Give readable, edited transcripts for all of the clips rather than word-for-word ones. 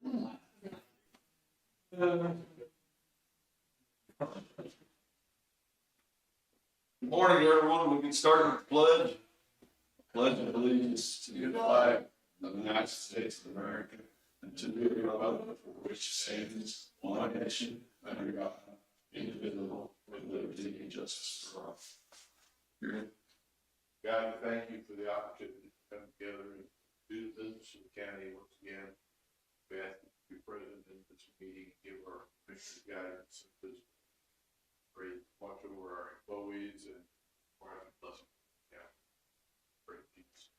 Good morning, everyone. We can start with the pledge. Pledge of allegiance to the flag of the United States of America and to the republic for which it stands, one nation, under God, indivisible, with liberty and justice for all. God, thank you for the opportunity to come together and do the business of the county once again. We ask you to be present in this meeting, give our commissioners guidance, and just pray, watch over our employees and pour out your blessing. Yeah. Pray peace.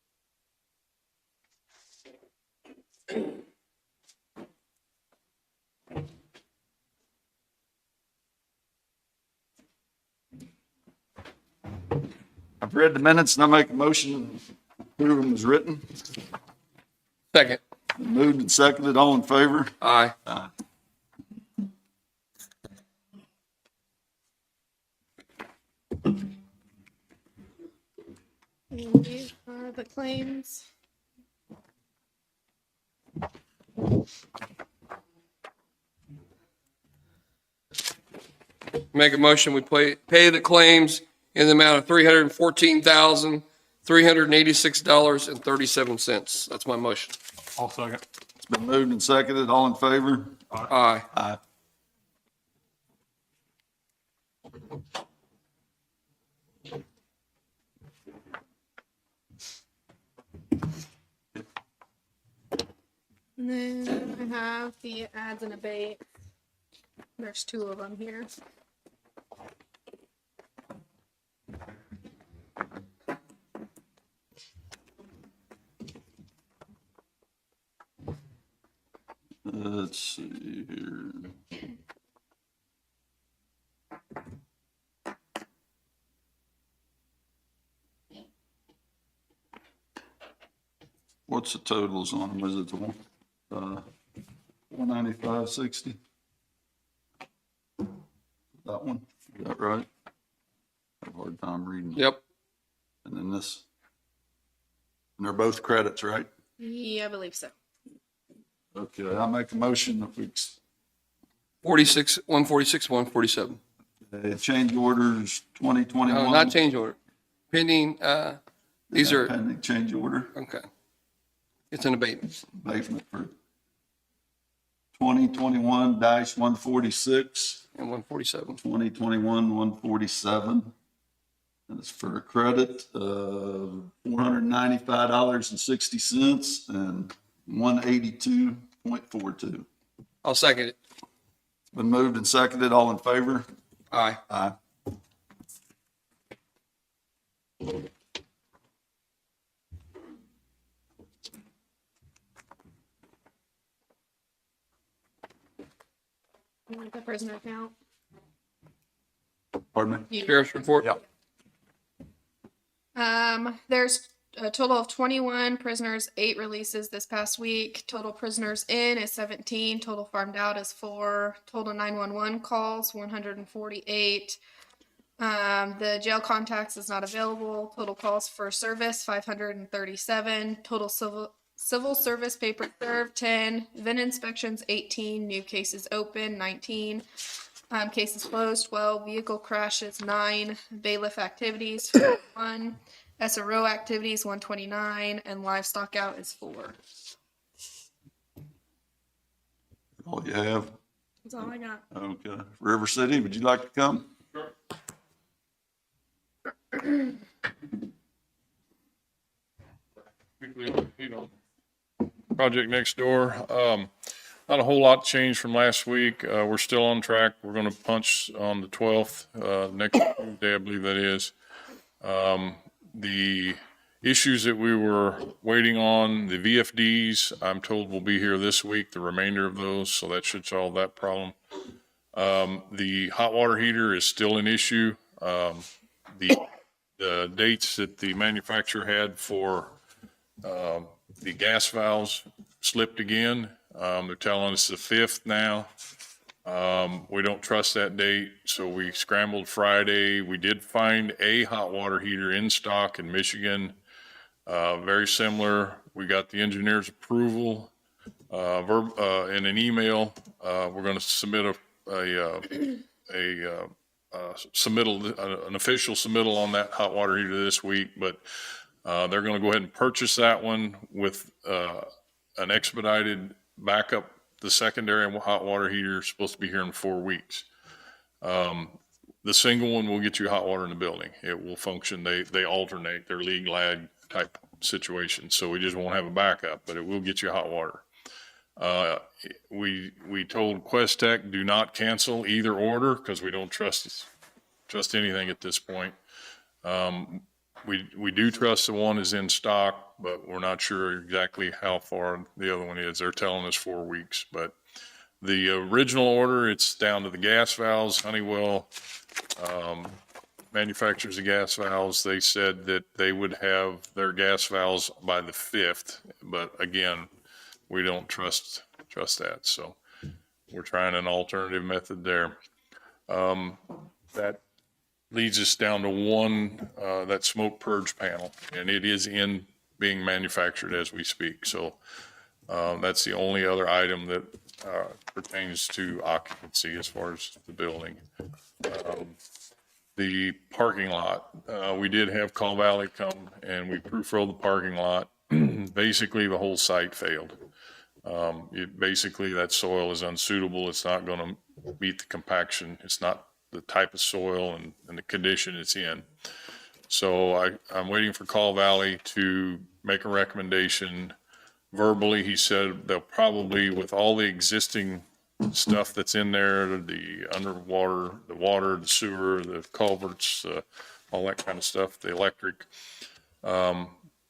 I've read the minutes and I make a motion to approve them as written. Second. Moved and seconded. All in favor? Aye. Aye. And these are the claims. Make a motion, we pay the claims in the amount of $314,386.37. That's my motion. I'll second. It's been moved and seconded. All in favor? Aye. Aye. And then I have the ads and abate. There's two of them here. Let's see here. What's the totals on them? Is it the one, 195.60? That one, is that right? I have a hard time reading. Yep. And then this, and they're both credits, right? Yeah, I believe so. Okay, I make a motion that we 146, 147. change orders 2021. No, not change order. Pending, these are, Pending change order, okay. It's an abatement. abatement for 2021-146, And 147. 2021-147. And it's for a credit of $495.60 and 182.42. I'll second it. It's been moved and seconded. All in favor? Aye. Aye. You want the prisoner count? Pardon me? Sheriff's report? Yep. There's a total of 21 prisoners, 8 releases this past week. Total prisoners in is 17. Total farmed out is 4. Total 911 calls 148. The jail contacts is not available. Total calls for service 537. Total civil service paper served 10. VIN inspections 18. New cases open 19. Cases closed 12. Vehicle crashes 9. Bailiff activities 1. SRO activities 129, and livestock out is 4. All you have? That's all I got. Okay. River City, would you like to come? Project next door. Not a whole lot changed from last week. We're still on track. We're going to punch on the 12th, next Tuesday, I believe that is. The issues that we were waiting on, the VFDs, I'm told will be here this week, the remainder of those, so that should solve that problem. The hot water heater is still an issue. The dates that the manufacturer had for the gas valves slipped again. They're telling us the 5th now. We don't trust that date, so we scrambled Friday. We did find a hot water heater in stock in Michigan, very similar. We got the engineer's approval in an email. We're going to submit an official submittal on that hot water heater this week, but they're going to go ahead and purchase that one with an expedited backup. The secondary hot water heater is supposed to be here in 4 weeks. The single one will get you hot water in the building. It will function. They alternate. They're league lag type situation. So we just won't have a backup, but it will get you hot water. We told Quest Tech, do not cancel either order because we don't trust anything at this point. We do trust the one is in stock, but we're not sure exactly how far the other one is. They're telling us 4 weeks, but the original order, it's down to the gas valves. Honeywell manufactures the gas valves. They said that they would have their gas valves by the 5th, but again, we don't trust that. So we're trying an alternative method there. That leads us down to one, that smoke purge panel, and it is being manufactured as we speak. So that's the only other item that pertains to occupancy as far as the building. The parking lot, we did have Call Valley come and we proof-rolled the parking lot. Basically, the whole site failed. Basically, that soil is unsuitable. It's not going to meet the compaction. It's not the type of soil and the condition it's in. So I'm waiting for Call Valley to make a recommendation. Verbally, he said they'll probably, with all the existing stuff that's in there, the underwater, the water, the sewer, the culverts, all that kind of stuff, the electric,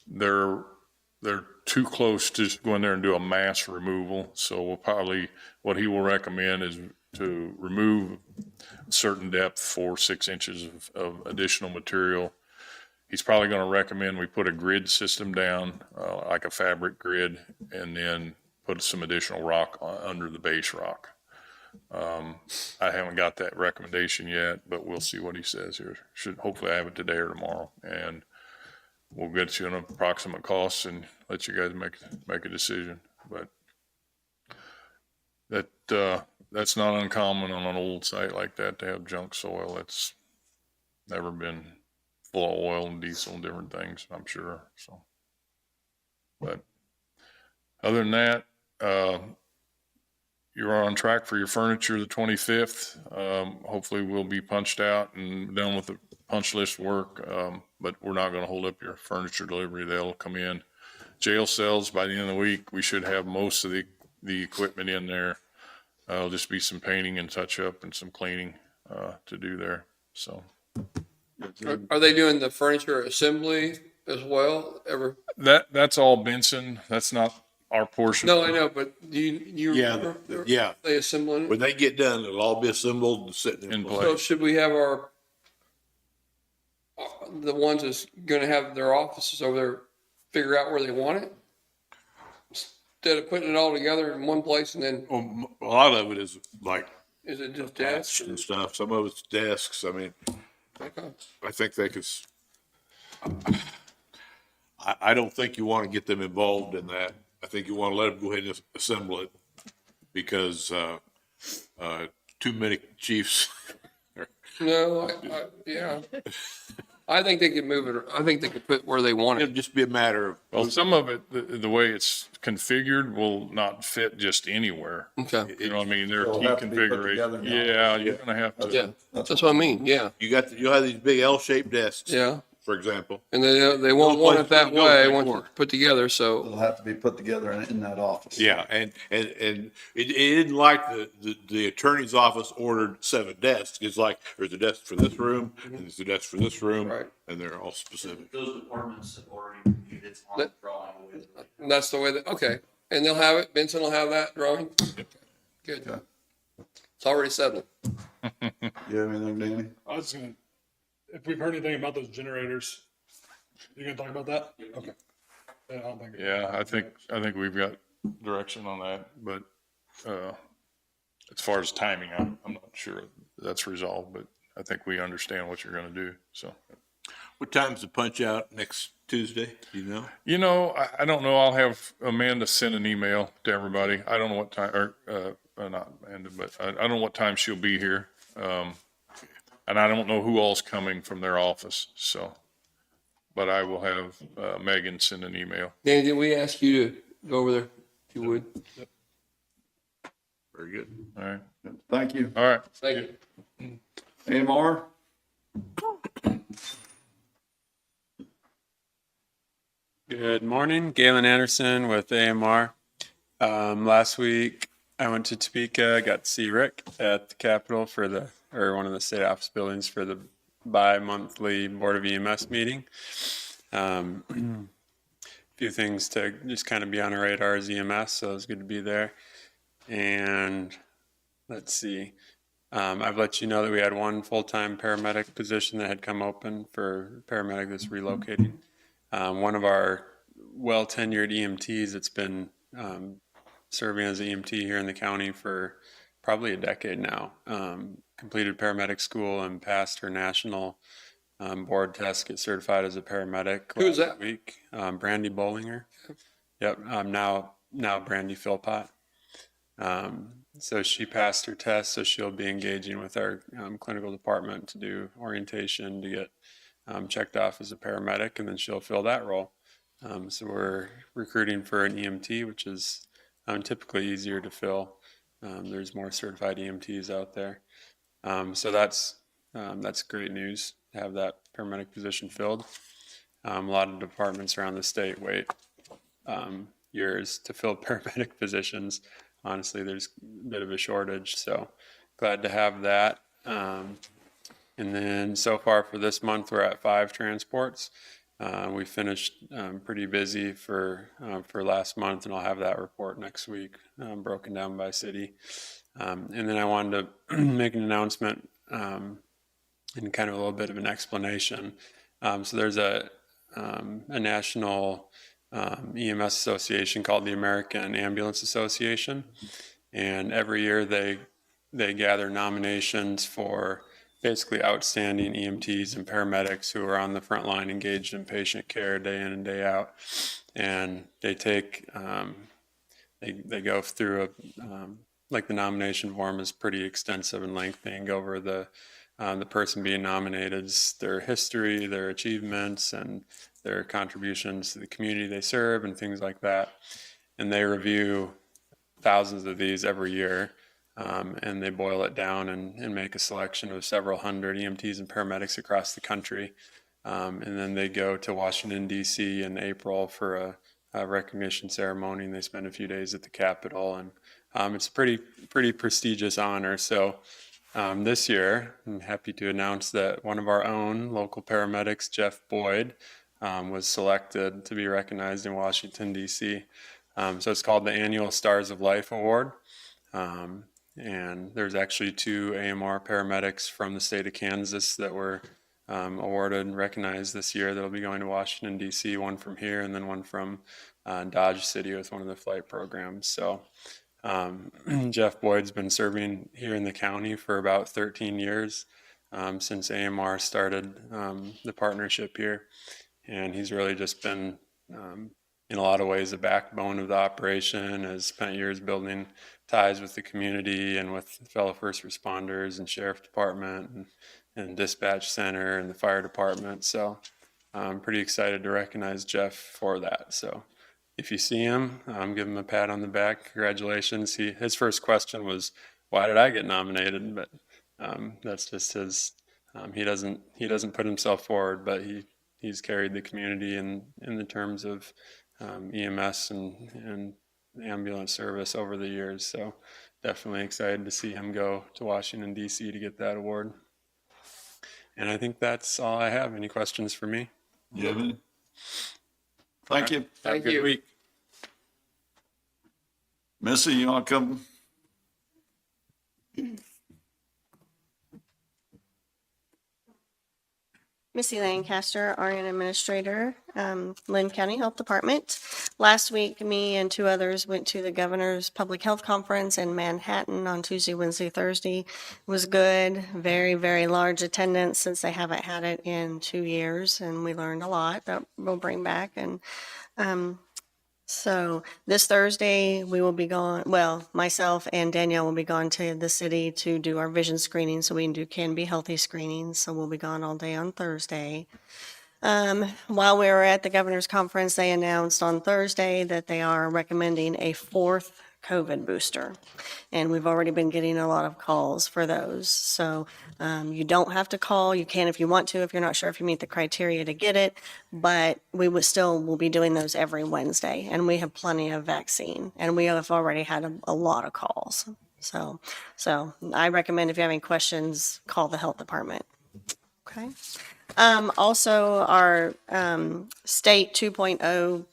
they're too close to just go in there and do a mass removal. So we'll probably, what he will recommend is to remove a certain depth, 4-6 inches of additional material. He's probably going to recommend we put a grid system down, like a fabric grid, and then put some additional rock under the base rock. I haven't got that recommendation yet, but we'll see what he says here. Should hopefully have it today or tomorrow, and we'll get you an approximate cost and let you guys make a decision. But that's not uncommon on an old site like that to have junk soil. It's never been full of oil and diesel and different things, I'm sure. So, but other than that, you're on track for your furniture the 25th. Hopefully we'll be punched out and done with the punch list work, but we're not going to hold up your furniture delivery. They'll come in. Jail cells by the end of the week, we should have most of the equipment in there. It'll just be some painting and touch up and some cleaning to do there. So. Are they doing the furniture assembly as well? That's all Benson. That's not our portion. No, I know, but Yeah. they assembling When it? they get done, it'll all be assembled and sitting in In place. So should we have the ones that's gonna have their offices over there, figure out where they want it? Instead of putting it all together in one place and then, Well, a lot of it is like is it just desks desks? and stuff. Some of it's desks. I mean, Okay. I think they could. I don't think you want to get them involved in that. I think you want to let them go ahead and assemble it because too many chiefs. No, yeah. I think they could move it. I think they could put where they want It'll it. just be a matter of. Well, some of it, the way it's configured will not fit just anywhere. Okay. You know what I mean? There are It'll key have to be put configurations. together now. Yeah, you're gonna have to. Yeah, that's what I mean. Yeah, You'll have these big L-shaped desks. yeah. For example. And they won't No want place it that to go way anymore. once it's put together. So It'll have to be put together in that office. Yeah, and it isn't like the attorney's office ordered 7 desks. It's like there's a desk for this room and there's a desk for this room, Right. and they're all specific. Those departments have already reviewed it on the drawing. and that's the way that. Okay, and they'll have it. Benson will have that drawing. Good. Okay. It's already settled. You have anything, Danny? I was gonna, if we've heard anything about those generators, you gonna talk about that? Okay. Yeah, I don't think. Yeah, I think we've got direction on that, but as far as timing, I'm not sure that's resolved, but I think we understand what you're gonna do, so. What time's the punch out next Tuesday? Do you know? You know, I don't know. I'll have Amanda send an email to everybody. I don't know what time, or not Amanda, but I don't know what time she'll be here. And I don't know who all's coming from their office. So, but I will have Megan send an email. Danny, did we ask you to go over there, if you would? Very good. All right. Thank you. All right. Thank you. AMR? Good morning, Galen Anderson with AMR. Last week I went to Topeka, got to see Rick at the Capitol or one of the state office buildings for the bi-monthly Board of EMS meeting. A few things to just kind of be on our radar as EMS, so it was good to be there. And let's see, I've let you know that we had one full-time paramedic position that had come open for paramedic that's relocating. One of our well-tenured EMTs that's been serving as an EMT here in the county for probably a decade now, completed paramedic school and passed her national board test, get certified as a paramedic. Who is last that? week? Brandy Bollinger. Yep. Now Brandy Philpott. So she passed her test, so she'll be engaging with our clinical department to do orientation to get checked off as a paramedic, and then she'll fill that role. So we're recruiting for an EMT, which is typically easier to fill. There's more certified EMTs out there. So that's great news to have that paramedic position filled. A lot of departments around the state wait years to fill paramedic positions. Honestly, there's a bit of a shortage, so glad to have that. And then so far for this month, we're at 5 transports. We finished pretty busy for last month, and I'll have that report next week, broken down by city. And then I wanted to make an announcement and kind of a little bit of an explanation. So there's a national EMS association called the American Ambulance Association, and every year they gather nominations for basically outstanding EMTs and paramedics who are on the front line engaged in patient care day in and day out. And they take, they go through like the nomination form is pretty extensive and lengthy, and go over the person being nominated's, their history, their achievements, and their contributions to the community they serve and things like that. And they review thousands of these every year. And they boil it down and make a selection of several hundred EMTs and paramedics across the country. And then they go to Washington, D.C. in April for a recognition ceremony, and they spend a few days at the Capitol. And it's a pretty prestigious honor. So this year, I'm happy to announce that one of our own local paramedics, Jeff Boyd, was selected to be recognized in Washington, D.C. So it's called the Annual Stars of Life Award. And there's actually 2 AMR paramedics from the state of Kansas that were awarded and recognized this year that'll be going to Washington, D.C., one from here and then one from Dodge City with one of the flight programs. So Jeff Boyd's been serving here in the county for about 13 years since AMR started the partnership here. And he's really just been, in a lot of ways, the backbone of the operation, has spent years building ties with the community and with fellow first responders and sheriff department and dispatch center and the fire department. So I'm pretty excited to recognize Jeff for that. So if you see him, give him a pat on the back. Congratulations. His first question was, why did I get nominated? But that's just his, he doesn't put himself forward, but he's carried the community in the terms of EMS and ambulance service over the years. So definitely excited to see him go to Washington, D.C. to get that award. And I think that's all I have. Any questions for me? You have any? Thank you. Have a Thank good you. week. Missy, you want to come? Missy Lancaster, RN Administrator, Linn County Health Department. Last week, me and 2 others went to the Governor's Public Health Conference in Manhattan on Tuesday, Wednesday, Thursday. It was good, very, very large attendance since they haven't had it in 2 years, and we learned a lot that we'll bring back. And so this Thursday, we will be gone, well, myself and Danielle will be gone to the city to do our vision screening, so we can do Can Be Healthy screenings, so we'll be gone all day on Thursday. While we were at the governor's conference, they announced on Thursday that they are recommending a 4th COVID booster. And we've already been getting a lot of calls for those. So you don't have to call. You can if you want to, if you're not sure if you meet the criteria to get it. But we will be doing those every Wednesday. And we have plenty of vaccine. And we have already had a lot of calls. So I recommend if you have any questions, call the health department. Okay. Also, our state 2.0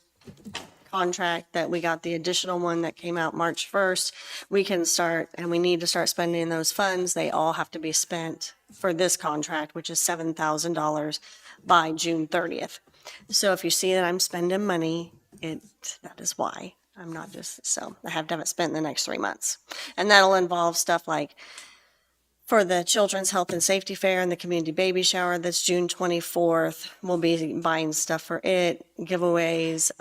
contract that we got, the additional one that came out March 1st, we can start, and we need to start spending those funds. They all have to be spent for this contract, which is $7,000 by June 30th. So if you see that I'm spending money, that is why. I'm not just, so I have to have it spent in the next 3 months. And that'll involve stuff like for the Children's Health and Safety Fair and the Community Baby Shower, that's June 24th. We'll be buying stuff for it, giveaways,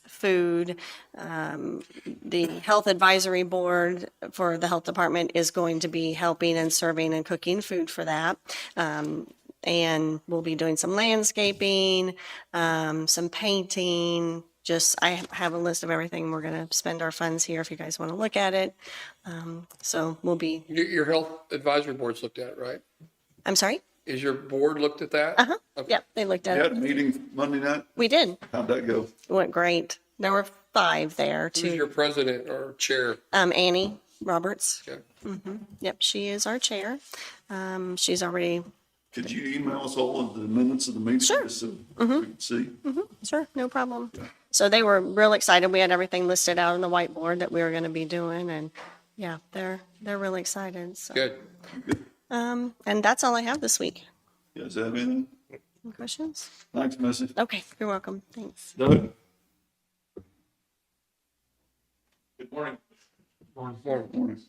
food. The Health Advisory Board for the Health Department is going to be helping and serving and cooking food for that. And we'll be doing some landscaping, some painting. I have a list of everything we're going to spend our funds here if you guys want to look at it. So we'll be, Your health advisory board's looked at it, right? I'm sorry? Is your board looked at that? Uh-huh. Okay. Yep, they looked You at had a it. meeting Monday night? We did. How'd that go? It went great. There were 5 there Who's your too. president or chair? Annie Roberts. Okay. Yep, she is our chair. She's already, Could you email us all of the minutes of the meeting? Sure. Just so we can see. sure, no problem. So they were real excited. We had everything listed out on the whiteboard that we were going to be doing, and yeah, they're really excited. So. Good. And that's all I have this week. You guys have anything? Any questions? Thanks, Missy. Okay, you're welcome. Thanks. Doug? Good morning. Morning.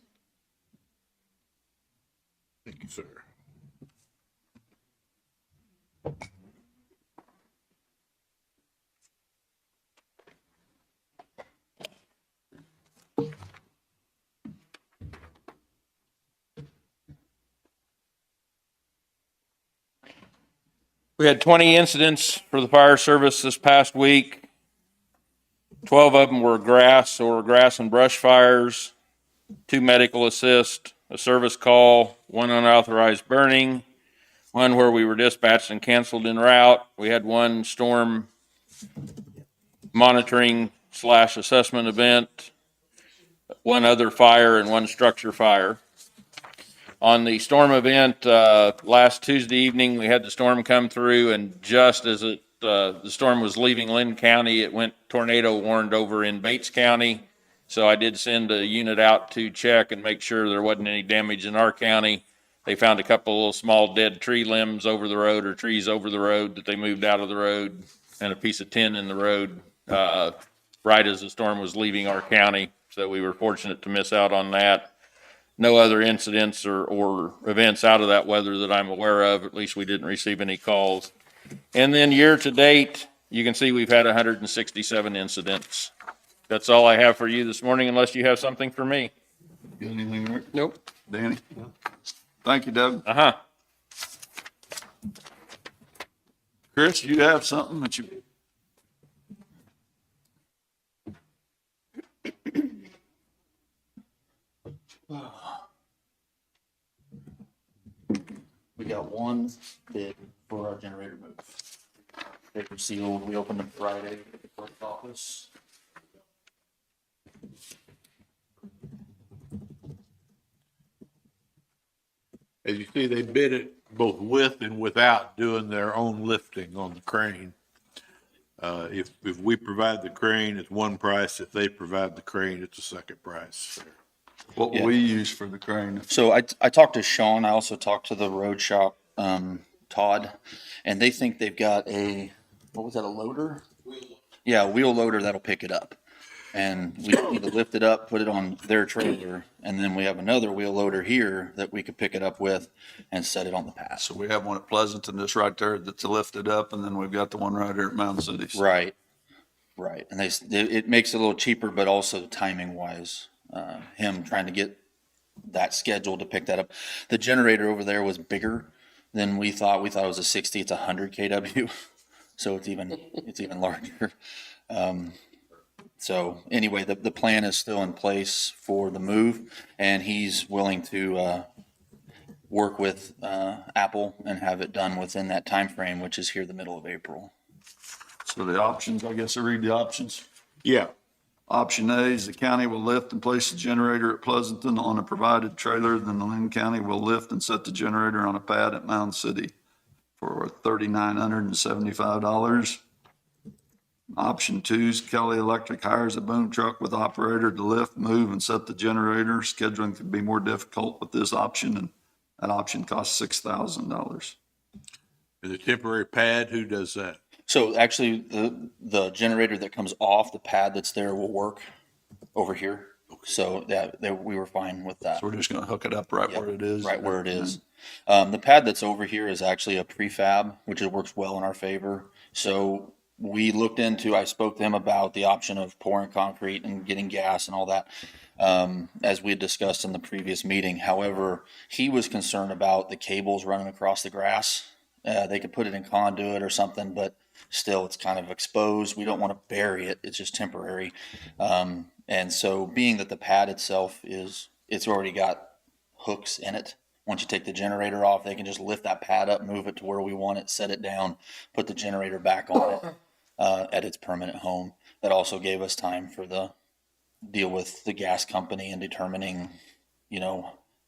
Thank you, sir. We had 20 incidents for the fire service this past week. 12 of them were grass and brush fires, 2 medical assist, a service call, 1 unauthorized burning, 1 where we were dispatched and canceled en route. We had 1 storm monitoring / assessment event, 1 other fire, and 1 structure fire. On the storm event, last Tuesday evening, we had the storm come through, and just as the storm was leaving Linn County, it went tornado warned over in Bates County. So I did send a unit out to check and make sure there wasn't any damage in our county. They found a couple of little small dead tree limbs over the road, or trees over the road that they moved out of the road, and a piece of tin in the road right as the storm was leaving our county. So we were fortunate to miss out on that. No other incidents or events out of that weather that I'm aware of. At least we didn't receive any calls. And then year to date, you can see we've had 167 incidents. That's all I have for you this morning, unless you have something for me. Got anything, Rick? Nope. Danny? Thank you, Doug. Uh-huh. Chris, you have something that you? We got 1 bid for our generator move. They were sealed. We opened them Friday at the clerk's office. As you see, they bid it both with and without doing their own lifting on the crane. If we provide the crane, it's one price. If they provide the crane, it's a second price. What will we use for the crane? So I talked to Sean. I also talked to the road shop Todd, and they think they've got what was that, a loader? Yeah, a wheel loader that'll pick it up. And we need to lift it up, put it on their trailer, and then we have another wheel loader here that we could pick it up with and set it on the path. So we have one at Pleasanton just right there that's lifted up, and then we've got the one right here at Mountain City. Right, right. And it makes it a little cheaper, but also timing wise, him trying to get that schedule to pick that up. The generator over there was bigger than we thought. We thought it was a 60, it's 100 kW. So it's even larger. So anyway, the plan is still in place for the move, and he's willing to work with Apple and have it done within that time frame, which is here the middle of April. So the options, I guess I read the options. Yeah. Option A is the county will lift and place the generator at Pleasanton on a provided trailer, then the Linn County will lift and set the generator on a pad at Mound City for $3,975. Option 2 is Kelly Electric hires a boom truck with operator to lift, move, and set the generator. Scheduling could be more difficult with this option, and that option costs $6,000. The temporary pad, who does that? So actually, the generator that comes off the pad that's there will work over here. So that we were fine with that. So we're just going to hook it up right where it is. Right where it is. The pad that's over here is actually a prefab, which works well in our favor. So we looked into, I spoke to him about the option of pouring concrete and getting gas and all that, as we had discussed in the previous meeting. However, he was concerned about the cables running across the grass. They could put it in conduit or something, but still it's kind of exposed. We don't want to bury it. It's just temporary. And so being that the pad itself it's already got hooks in it. Once you take the generator off, they can just lift that pad up, move it to where we want it, set it down, put the generator back on it at its permanent home. That also gave us time for the deal with the gas company and determining,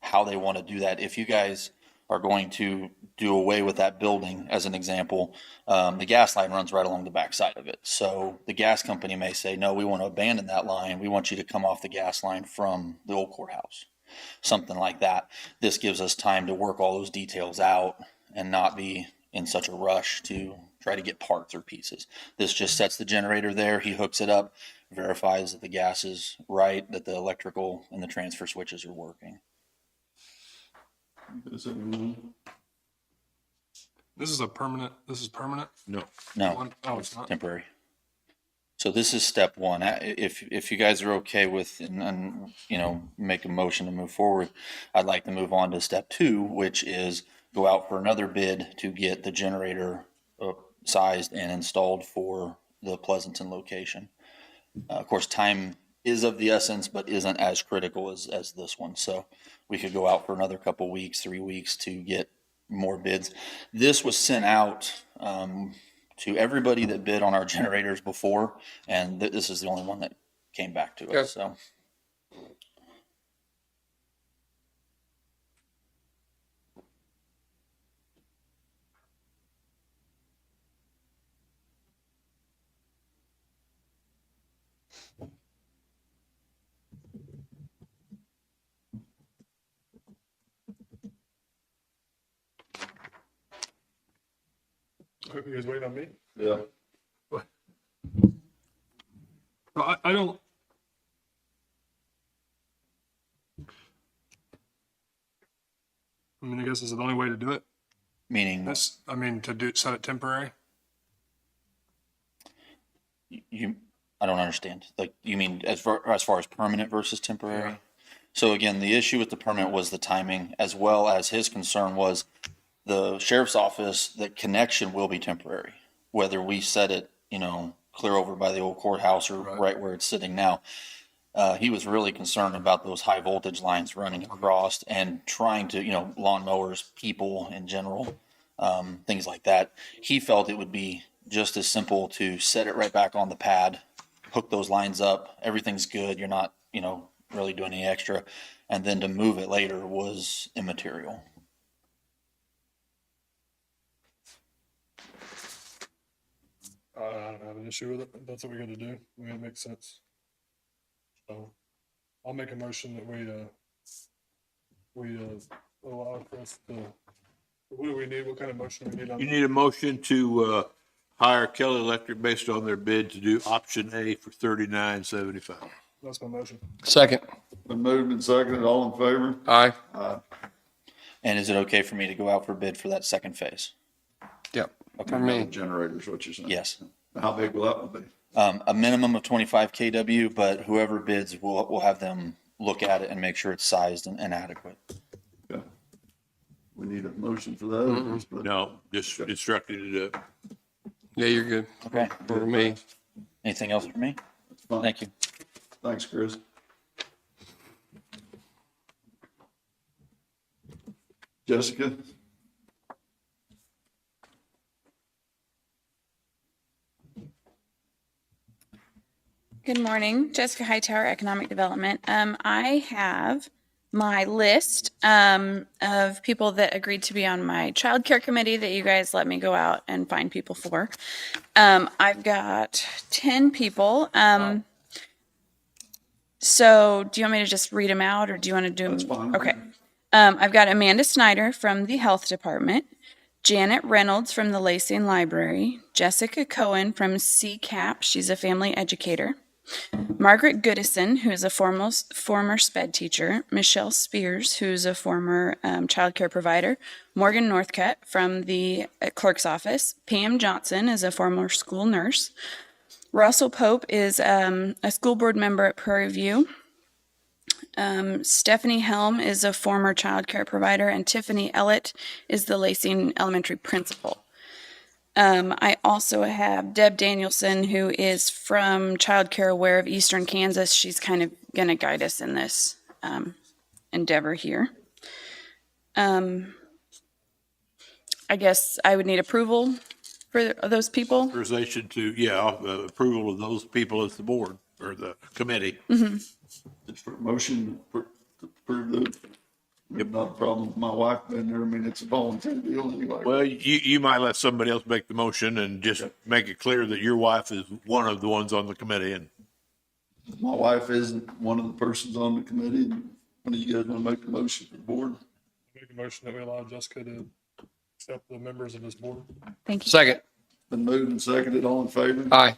how they want to do that. If you guys are going to do away with that building, as an example, the gas line runs right along the backside of it. So the gas company may say, no, we want to abandon that line. We want you to come off the gas line from the old courthouse, something like that. This gives us time to work all those details out and not be in such a rush to try to get parts or pieces. This just sets the generator there. He hooks it up, verifies that the gas is right, that the electrical and the transfer switches are working. This is permanent? No. No, Oh, it's not. temporary. So this is step one. If you guys are okay with and make a motion to move forward, I'd like to move on to step 2, which is go out for another bid to get the generator sized and installed for the Pleasanton location. Of course, time is of the essence, but isn't as critical as this one. So we could go out for another couple weeks, 3 weeks to get more bids. This was sent out to everybody that bid on our generators before, and this is the only one that came back to us. Okay. So. You guys waiting on me? Yeah. I don't. I guess this is the only way to do it. Meaning, Set it temporary. I don't understand. Like, you mean as far as permanent versus temporary? Yeah. So again, the issue with the permanent was the timing, as well as his concern was the sheriff's office, the connection will be temporary. Whether we set it, clear over by the old courthouse or right where it's sitting now. He was really concerned about those high voltage lines running across and trying to, lawnmowers, people in general, things like that. He felt it would be just as simple to set it right back on the pad, hook those lines up, everything's good, you're not, really doing any extra, and then to move it later was immaterial. I don't have an issue with it. That's what we got to do. It makes sense. So I'll make a motion that we allow Chris to What do we need? What kind of motion do we need on You that? need a motion to, hire Kelly Electric based on their bid to do option A for $39.75. That's my motion. Second. Been moved and seconded, all in favor? Aye. And is it okay for me to go out for bid for that second phase? Yep. For Another me. generators, what you're saying? Yes. How big will that one be? A minimum of 25 kW, but whoever bids, we'll have them look at it and make sure it's sized and adequate. Okay. We need a motion for that? No, just instructed to do it. Yeah, you're good. Okay. For me. Anything else for me? That's fine. Thank you. Thanks, Chris. Jessica? Good morning, Jessica Hightower, Economic Development. I have my list of people that agreed to be on my child care committee that you guys let me go out and find people for. I've got 10 people. So do you want me to just read them out or do you want to do them? That's fine. Okay. I've got Amanda Snyder from the Health Department, Janet Reynolds from the Lacey Library, Jessica Cohen from CCAP, she's a family educator, Margaret Goodison, who is a former SPED teacher, Michelle Spears, who's a former child care provider, Morgan Northcutt from the clerk's office, Pam Johnson is a former school nurse, Russell Pope is a school board member at Prairie View, Stephanie Helm is a former child care provider, and Tiffany Ellett is the Lacey Elementary principal. I also have Deb Danielson, who is from Child Care Aware of Eastern Kansas. She's kind of going to guide us in this endeavor here. I guess I would need approval for those people. Authorization to, approval of those people as the board or the committee. Just for motion to approve the, not a problem with my wife being there. I mean, it's a volunteer deal anyway. Well, you might let somebody else make the motion and just make it clear that your wife is one of the ones on the committee and. My wife isn't one of the persons on the committee. One of you guys want to make the motion for the board? Make a motion that we allow Jessica to accept the members of this board. Thank you. Second. Been moved and seconded, all in favor? Aye.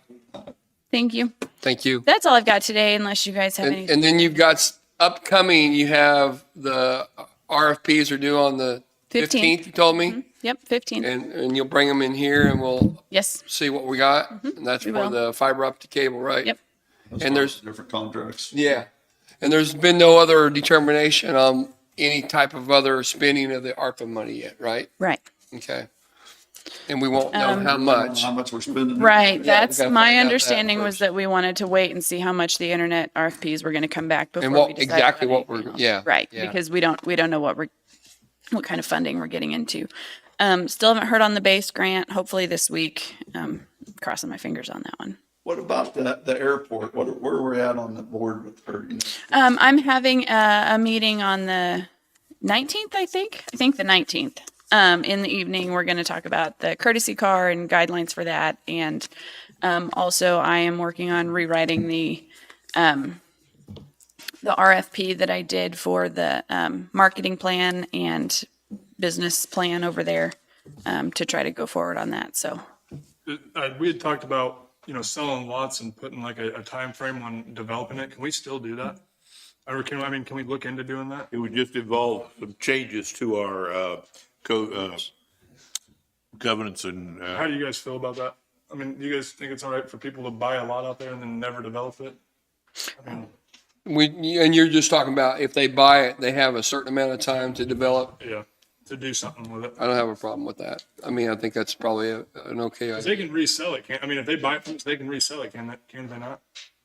Thank you. Thank you. That's all I've got today, unless you guys have And, anything. and then you've got upcoming, you have the RFPs are due on the 15th, you told me? Yep, 15. And you'll bring them in here and we'll Yes. see what we got. And that's We for will. the fiber optic cable, right? Yep. And there's, Different contracts. yeah. And there's been no other determination on any type of other spending of the ARPA money yet, right? Right. Okay. And we won't know how much. How much we're spending. Right. we That's gotta my find out that understanding was first. that we wanted to wait and see how much the internet RFPs were going to come back before And what- we decided exactly on what we're- anything else. yeah, Right. yeah. Because we don't know what kind of funding we're getting into. Still haven't heard on the base grant. Hopefully this week. Crossing my fingers on that one. What about the airport? Where we're at on the board with her? You know? I'm having a meeting on the 19th, I think the 19th. In the evening, we're going to talk about the courtesy car and guidelines for that. And also, I am working on rewriting the RFP that I did for the marketing plan and business plan over there to try to go forward on that. So, We had talked about, selling lots and putting like a time frame on developing it. Can we still do that? Or can we look into doing that? It would just involve some changes to our, governance and, How do you guys feel about that? I mean, do you guys think it's all right for people to buy a lot out there and then never develop it? I mean, And you're just talking about if they buy it, they have a certain amount of time to develop. yeah, to do something with it. I don't have a problem with that. I mean, I think that's probably an okay 'Cause idea. they can resell it. If they buy it from us, they can resell it. Can they not?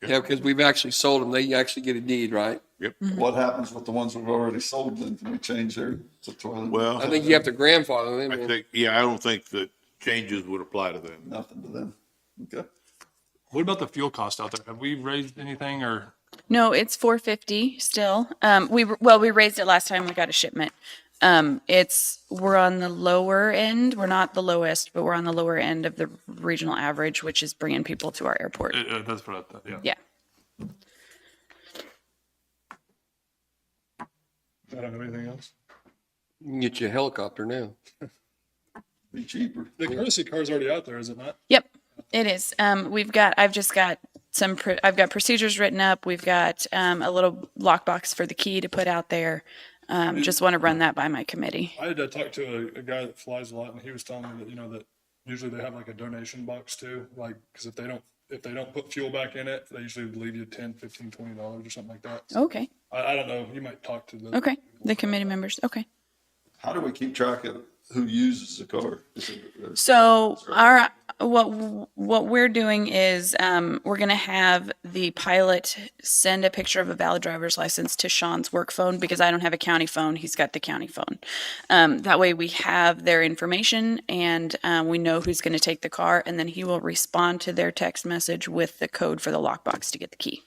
Yeah, because we've actually sold them. They actually get a deed, right? What happens with the ones we've already sold then? Can we change their toilet? well, I think you have to grandfather them. I don't think that changes would apply to them. Nothing to them. Okay. What about the fuel cost out there? Have we raised anything or? no, it's $4.50 still. We raised it last time we got a shipment. We're on the lower end. We're not the lowest, but we're on the lower end of the regional average, which is bringing people to our airport. That's what I thought, yeah. Yeah. I don't have anything else. You can get you a helicopter now. Be cheaper. The courtesy car's already out there, is it not? Yep, it is. I've just got I've got procedures written up. We've got a little lockbox for the key to put out there. Just want to run that by my committee. I had talked to a guy that flies a lot, and he was telling me that, you know, that usually they have like a donation box too, like, because if they don't put fuel back in it, they usually leave you $10, $15, $20 or something like that. So Okay, I don't know, you might talk to the. okay, the committee members, okay. How do we keep track of who uses the car? Is it, So what we're doing is we're going to have the pilot send a picture of a valid driver's license to Sean's work phone because I don't have a county phone. He's got the county phone. That way we have their information and we know who's going to take the car, and then he will respond to their text message with the code for the lockbox to get the key.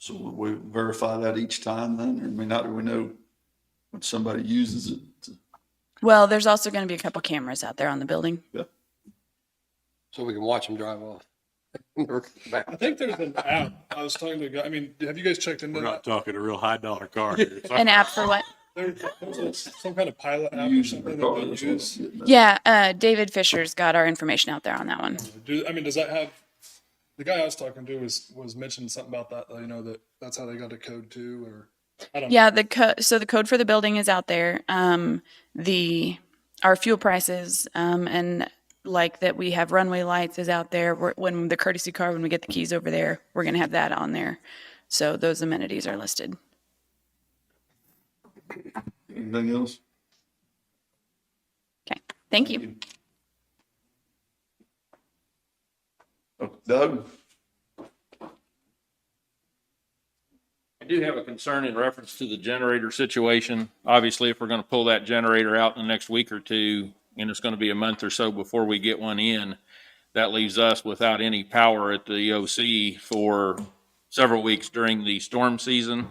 so we verify that each time then, or I mean, how do we know when somebody uses it? Well, there's also going to be a couple cameras out there on the building. So we can watch them drive off. I think there's an app. I was talking to a guy, I mean, have you guys checked into We're that? not talking a real high dollar car here. An app for what? There's some kind of pilot app or something that they use. Yeah, David Fisher's got our information out there on that one. Does that have, the guy I was talking to was mentioning something about that, you know, that's how they got a code too, or I don't know. Yeah, so the code for the building is out there. Our fuel prices, and like that we have runway lights is out there. When the courtesy car, when we get the keys over there, we're gonna have that on there. So those amenities are listed. Anything else? Okay, thank you. Oh, Doug? I do have a concern in reference to the generator situation. Obviously, if we're going to pull that generator out in the next week or two, and it's going to be a month or so before we get one in, that leaves us without any power at the OC for several weeks during the storm season.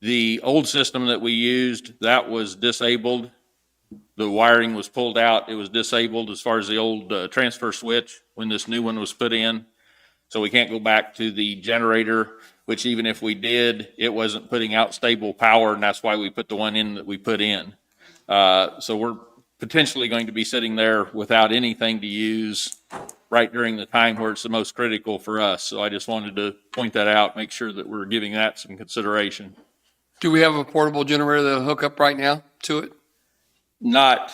The old system that we used, that was disabled. The wiring was pulled out. It was disabled as far as the old transfer switch when this new one was put in. So we can't go back to the generator, which even if we did, it wasn't putting out stable power, and that's why we put the one in that we put in. So we're potentially going to be sitting there without anything to use right during the time where it's the most critical for us. So I just wanted to point that out, make sure that we're giving that some consideration. Do we have a portable generator that'll hook up right now to it? Not,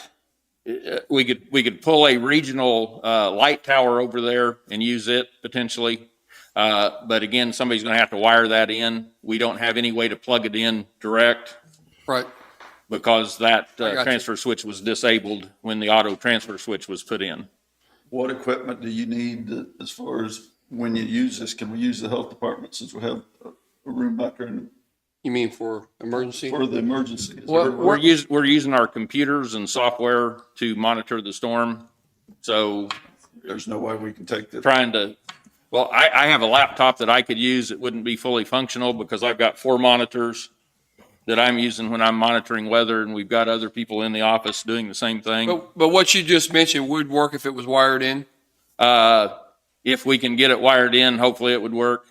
we could pull a regional light tower over there and use it potentially. But again, somebody's going to have to wire that in. We don't have any way to plug it in direct. Right. Because that got you. transfer switch was disabled when the auto transfer switch was put in. What equipment do you need as far as when you use this? Can we use the health department since we have a room back there You mean for emergency? for the emergency? Well, We're using our computers and software to monitor the storm. So There's no way we can take the. well, I have a laptop that I could use. It wouldn't be fully functional because I've got 4 monitors that I'm using when I'm monitoring weather, and we've got other people in the office doing the same thing. But what you just mentioned would work if it was wired in? If we can get it wired in, hopefully it would work.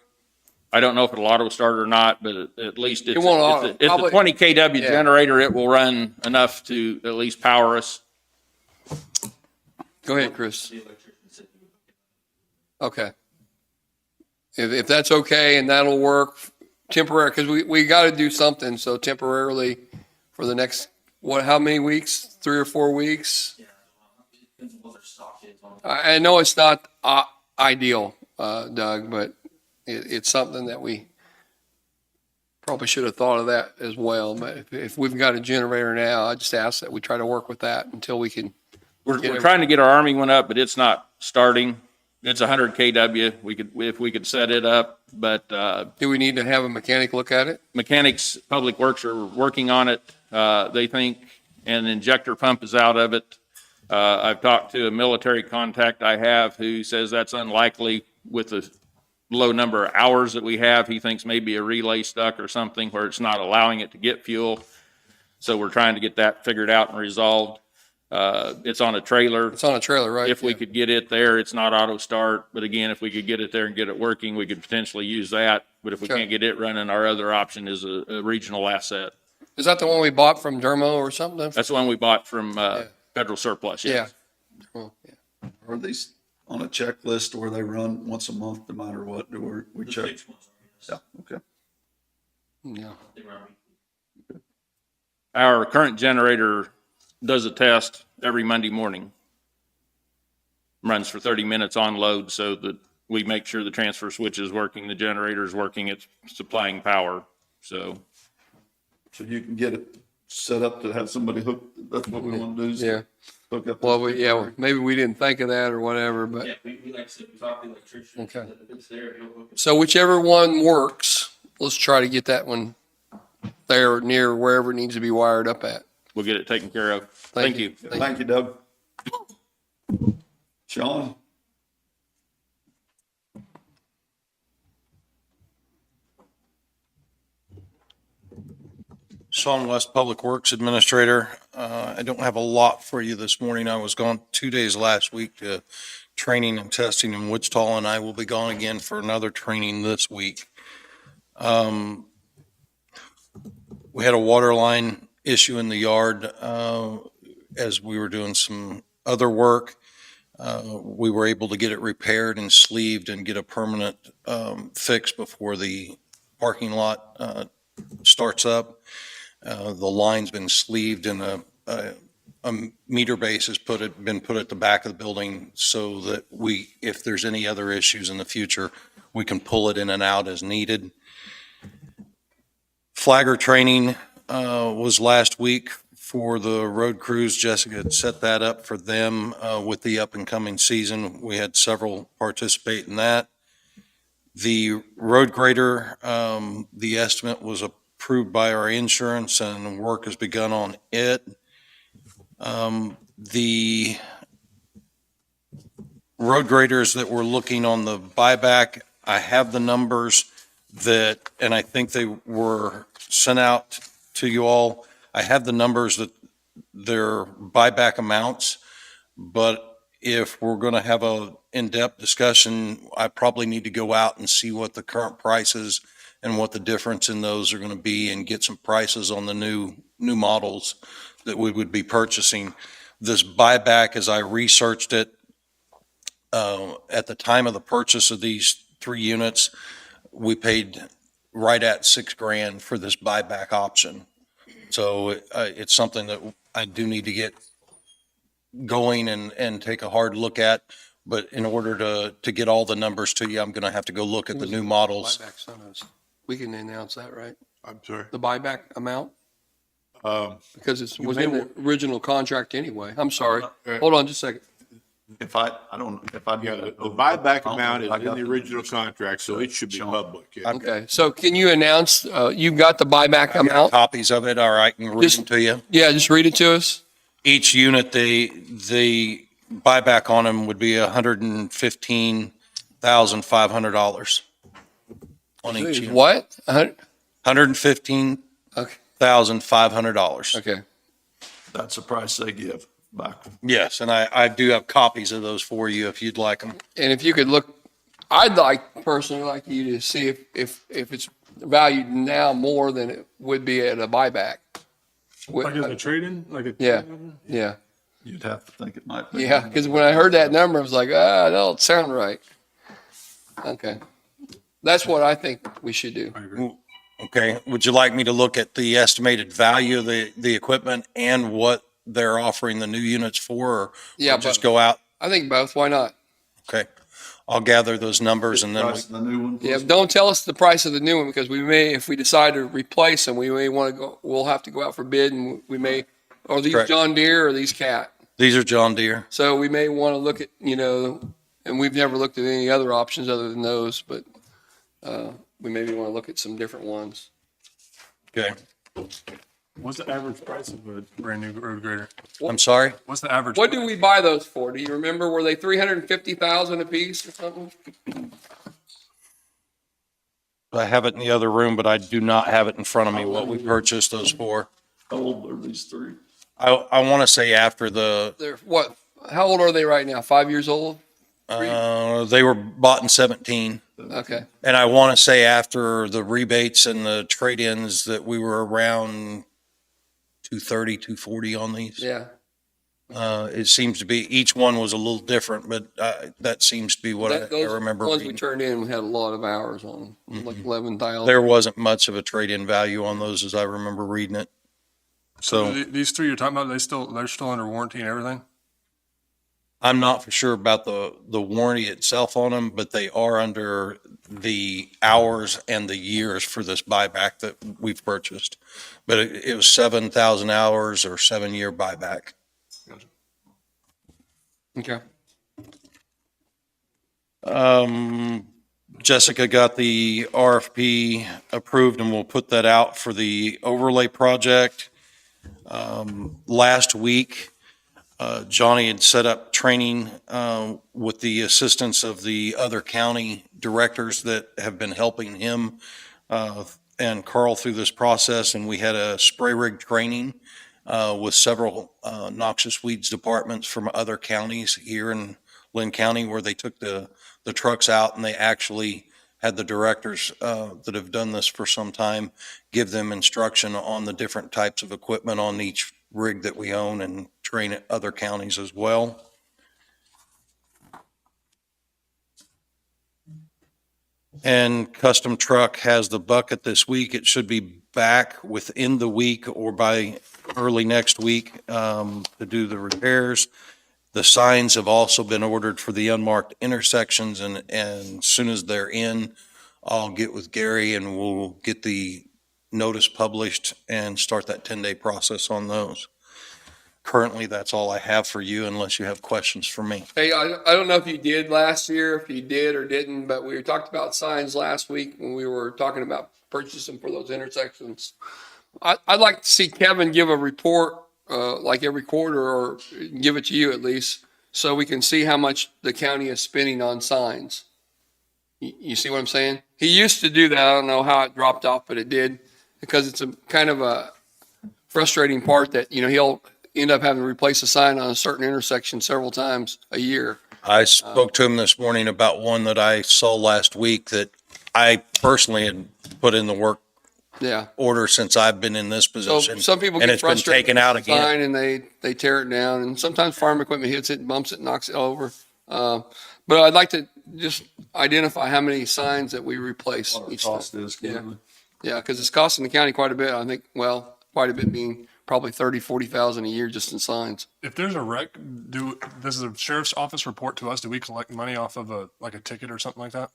I don't know if it'll auto start or not, but at least it's a 20 kW generator. It will run enough to at least power us. Go ahead, Chris. Okay. If that's okay and that'll work temporary, because we got to do something. So temporarily for the next, how many weeks? 3 or 4 weeks? I know it's not ideal, Doug, but it's something that we probably should have thought of that as well. But if we've got a generator now, I just ask that we try to work with that until we can. We're trying to get our Army one up, but it's not starting. It's 100 kW. If we could set it up, but do we need to have a mechanic look at it? Mechanics, Public Works are working on it. They think an injector pump is out of it. I've talked to a military contact I have who says that's unlikely with the low number of hours that we have. He thinks maybe a relay stuck or something where it's not allowing it to get fuel. So we're trying to get that figured out and resolved. It's on a trailer. It's on a trailer, right? If we Yeah. could get it there, it's not auto start, but again, if we could get it there and get it working, we could potentially use that. But if we Okay. can't get it running, our other option is a regional asset. Is that the one we bought from Dermo or something? That's the one we bought from, Federal Surplus, Yeah. yes. Oh, yeah. Are these on a checklist where they run once a month, no matter what, do we check? Yeah, okay. Yeah. Our current generator does a test every Monday morning. Runs for 30 minutes on load so that we make sure the transfer switch is working, the generator is working, it's supplying power. So So you can get it set up to have somebody hook, that's what we want to do. is Yeah. Hook up. Well, maybe we didn't think of that or whatever, but. Yeah, we like I said, we talked to the electrician. Okay. If it's there, he'll hook it. So whichever one works, let's try to get that one there or near wherever it needs to be wired up at. we'll get it taken care of. Thank you. Thank you, Doug. Sean? Sean West, Public Works Administrator. I don't have a lot for you this morning. I was gone 2 days last week to training and testing in Wichita, and I will be gone again for another training this week. We had a water line issue in the yard as we were doing some other work. We were able to get it repaired and sleeved and get a permanent fix before the parking lot starts up. The line's been sleeved and a meter base has been put at the back of the building so that if there's any other issues in the future, we can pull it in and out as needed. Flagger training was last week for the road crews. Jessica had set that up for them with the up and coming season. We had several participate in that. The road grader, the estimate was approved by our insurance and work has begun on it. The road graders that were looking on the buyback, I have the numbers and I think they were sent out to you all. I have the numbers that their buyback amounts, but if we're going to have a in-depth discussion, I probably need to go out and see what the current prices and what the difference in those are going to be and get some prices on the new models that we would be purchasing. This buyback, as I researched it, at the time of the purchase of these 3 units, we paid right at $6,000 for this buyback option. So it's something that I do need to get going and take a hard look at. But in order to get all the numbers to you, I'm going to have to go look at the new models. Buyback's on us. We can announce that, right? I'm sorry. The buyback amount? Um, Because it You was may in the original contract anyway. I'm sorry. Hold on just a second. If I don't, if I. Yeah, the buyback amount is in the original contract, so it should be public. Yeah. Okay, so can you announce, you've got the buyback amount? Copies of it, all right, I can read Just- them to you. Yeah, just read it to us. Each unit, the buyback on them would be $115,500 on each unit. What? $115,500. Okay. That's the price they give back. Yes, and I do have copies of those for you if you'd like them. And if you could look, personally like you to see if it's valued now more than it would be at a buyback. Like as a trade-in, Yeah, yeah, You'd have to think it might be. yeah. Because when I heard that number, I was like, that don't sound right. Okay. That's what I think we should do. Okay, would you like me to look at the estimated value of the equipment and what they're offering the new units for? Or Yeah, just but go out? I think both. Why not? Okay, I'll gather those numbers and then Price of the new one. Yeah, don't tell us the price of the new one because we may, if we decide to replace them, we may want to go, we'll have to go out for bid and we may, are these Correct. John Deere or these Cat? these are John Deere. So we may want to look at, and we've never looked at any other options other than those, but we maybe want to look at some different ones. Okay, What's the average price of a brand new road grader? I'm sorry? What's the average? What do we buy those for? Do you remember? Were they 350,000 a piece or something? I have it in the other room, but I do not have it in front of me what we purchased those for. How old are these 3? I want to say after They're what? How old are they right now? 5 years old? they were bought in 17. Okay. And I want to say after the rebates and the trade-ins that we were around 230, 240 on these. Yeah. It seems to be, each one was a little different, but that seems to be what I Those remember ones we reading. turned in, we had a lot of hours on them, like 11,000. There wasn't much of a trade-in value on those as I remember reading it. So These three you're talking about, they're still under warranty and everything? I'm not for sure about the warranty itself on them, but they are under the hours and the years for this buyback that we've purchased. But it was 7,000 hours or 7-year buyback. Okay. Jessica got the RFP approved and we'll put that out for the overlay project. Last week, Johnny had set up training with the assistance of the other county directors that have been helping him and Carl through this process. And we had a spray rig training with several noxious weeds departments from other counties here in Linn County, where they took the trucks out and they actually had the directors that have done this for some time give them instruction on the different types of equipment on each rig that we own and train at other counties as well. And Custom Truck has the bucket this week. It should be back within the week or by early next week to do the repairs. The signs have also been ordered for the unmarked intersections, and as soon as they're in, I'll get with Gary and we'll get the notice published and start that 10-day process on those. Currently, that's all I have for you unless you have questions for me. Hey, I don't know if you did last year, if you did or didn't, but we talked about signs last week when we were talking about purchasing for those intersections. I'd like to see Kevin give a report, like every quarter, or give it to you at least, so we can see how much the county is spending on signs. You see what I'm saying? He used to do that. I don't know how it dropped off, but it did, because it's a kind of a frustrating part that, he'll end up having to replace a sign on a certain intersection several times a year. I spoke to him this morning about one that I saw last week that I personally had put in the work Yeah. order since I've been in this So position. some people And get it's been frustrated taken with out the again. sign and they tear it down, and sometimes farm equipment hits it, bumps it, knocks it over. But I'd like to just identify how many signs that we replace each time. Cost is. Yeah. Yeah, because it's costing the county quite a bit. I think, well, quite a bit being probably 40,000 a year just in signs. If there's a wreck, does the sheriff's office report to us? Do we collect money off of a ticket or something like that?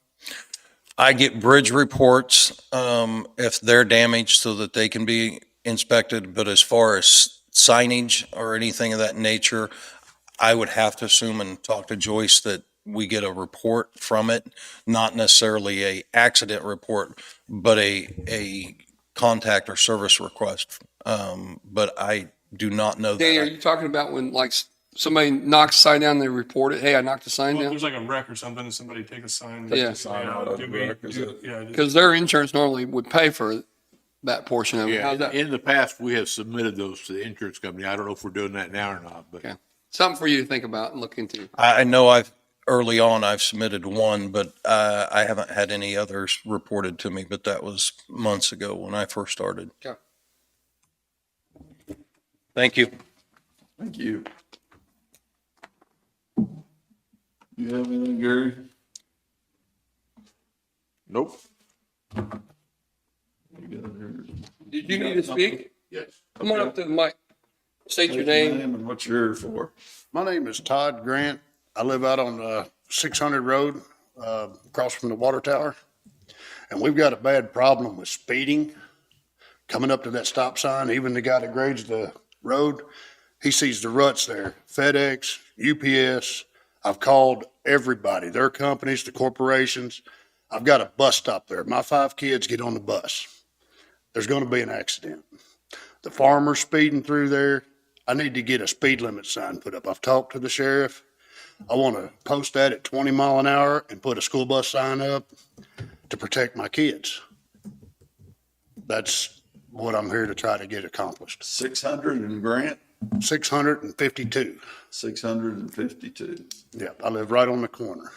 I get bridge reports if they're damaged so that they can be inspected. But as far as signage or anything of that nature, I would have to assume and talk to Joyce that we get a report from it, not necessarily a accident report, but a contact or service request. But I do not know Danny, are that. you talking about when like somebody knocks a sign down, they report it? Hey, I knocked a sign Well, if down? there's like a wreck or something, and somebody take a sign. Yeah. Sign out of the wreck, is it? Yeah. Because their insurance normally would pay for that portion of it. Yeah, How's that? in the past, we have submitted those to the insurance company. I don't know if we're doing that now or not, but. Okay. Something for you to think about and look into. I know early on I've submitted one, but I haven't had any others reported to me, but that was months ago when I first started. Okay. Thank you. Thank you. You have anything, Gary? Nope. You got it. Did you need to speak? Yes. Come on up to the mic. State your name. And what you're here for. My name is Todd Grant. I live out on 600 Road, across from the water tower. And we've got a bad problem with speeding coming up to that stop sign. Even the guy that grades the road, he sees the ruts there. FedEx, UPS. I've called everybody, their companies, the corporations. I've got a bus stop there. My 5 kids get on the bus. There's going to be an accident. The farmer's speeding through there. I need to get a speed limit sign put up. I've talked to the sheriff. I want to post that at 20 mile an hour and put a school bus sign up to protect my kids. That's what I'm here to try to get accomplished. 600 in Grant? 652. 652. Yeah, I live right on the corner.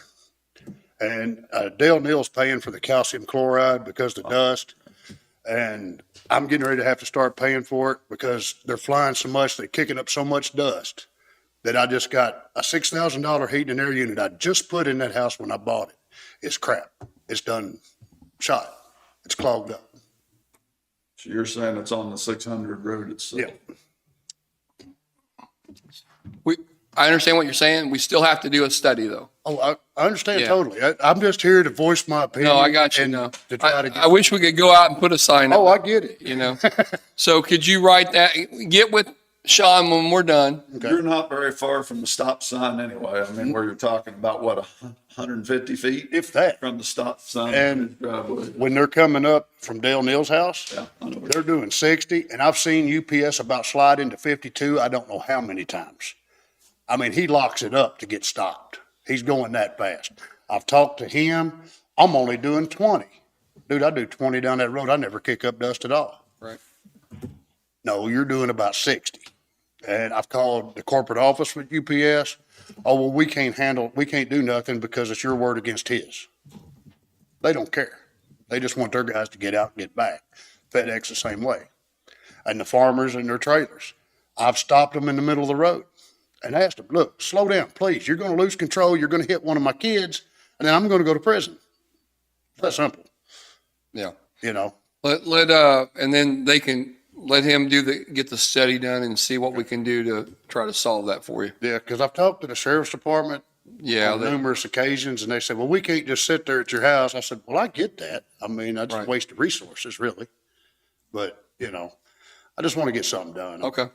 And Dale Neal's paying for the calcium chloride because of the dust. And I'm getting ready to have to start paying for it because they're flying so much, they're kicking up so much dust that I just got a $6,000 heating and air unit I just put in that house when I bought it. It's crap. It's done shot. It's clogged up. So you're saying it's on the 600 road itself? Yeah. I understand what you're saying. We still have to do a study though. Oh, I understand Yeah. totally. I'm just here to voice my opinion. No, I got you. and No, To try to I get. wish we could go out and put a sign up. Oh, I get it. You know, so could you write that, get with Sean when we're done? You're not very far from the stop sign anyway. I mean, where you're talking about, what, 150 feet If that. from the stop sign? And driveway. when they're coming up from Dale Neal's house, Yeah, I know. they're doing 60, and I've seen UPS about slide into 52. I don't know how many times. I mean, he locks it up to get stopped. He's going that fast. I've talked to him. I'm only doing 20. Dude, I do 20 down that road. I never kick up dust at all. Right. No, you're doing about 60. And I've called the corporate office with UPS. Oh, well, we can't do nothing because it's your word against his. They don't care. They just want their guys to get out and get back. FedEx the same way. And the farmers and their trailers. I've stopped them in the middle of the road and asked them, look, slow down, please. You're going to lose control. You're going to hit one of my kids, and then I'm going to go to prison. It's that simple. Yeah. You know, And then they can let him get the study done and see what we can do to try to solve that for you. yeah, because I've talked to the sheriff's department Yeah. on numerous occasions, and they said, well, we can't just sit there at your house. I said, well, I get that. I mean, I just Right. wasted resources, really. But, you know, I just want to get something done. Okay.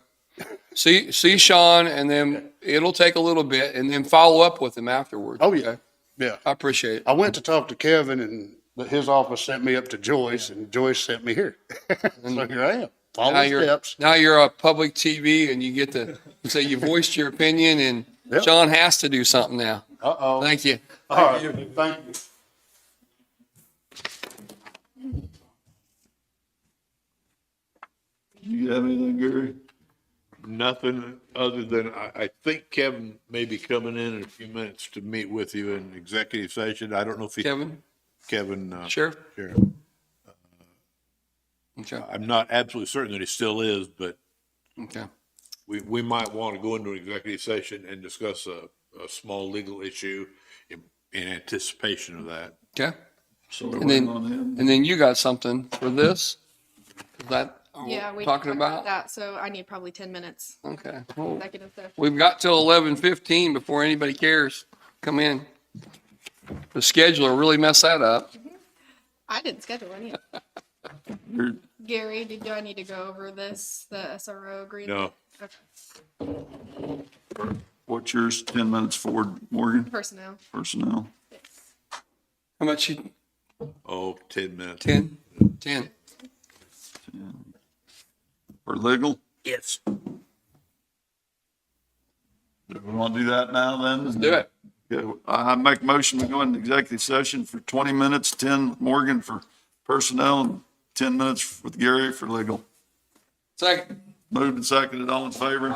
See Sean, and then it'll take a little bit, and then follow up with him afterwards. Oh, yeah. Okay? Yeah. I appreciate it. I went to talk to Kevin, and his office sent me up to Joyce, and Joyce sent me here. So here I am, Now following you're, steps. now you're a public TV, and you get to say you voiced your opinion, and Yep. Sean has to do something now. Uh-oh. Thank you. All right, thank you. You have anything, Gary? Nothing other than I think Kevin may be coming in a few minutes to meet with you in executive session. I don't know if he, Kevin? Kevin, Sheriff? Sheriff. Okay. I'm not absolutely certain that he still is, but Okay. we might want to go into an executive session and discuss a small legal issue in anticipation of that. Okay. So we're And then, waiting on him. and then you got something for this? Is that what Yeah, we're we talking talked about? that, so I need probably 10 minutes. Okay. Well, Executive session. we've got till 11:15 before anybody cares. Come in. The scheduler really messed that up. I didn't schedule any. You're- Gary, do I need to go over this, the SRO agreement? No, Okay. What's yours, 10 minutes forward, Morgan? Personnel. Personnel. How much you, 10 minutes. 10? 10. For legal? Yes. Do we want to do that now then? Let's do it. Okay, I make a motion to go into executive session for 20 minutes, 10 with Morgan for personnel and 10 minutes with Gary for legal. Second. Moved and seconded, all in favor?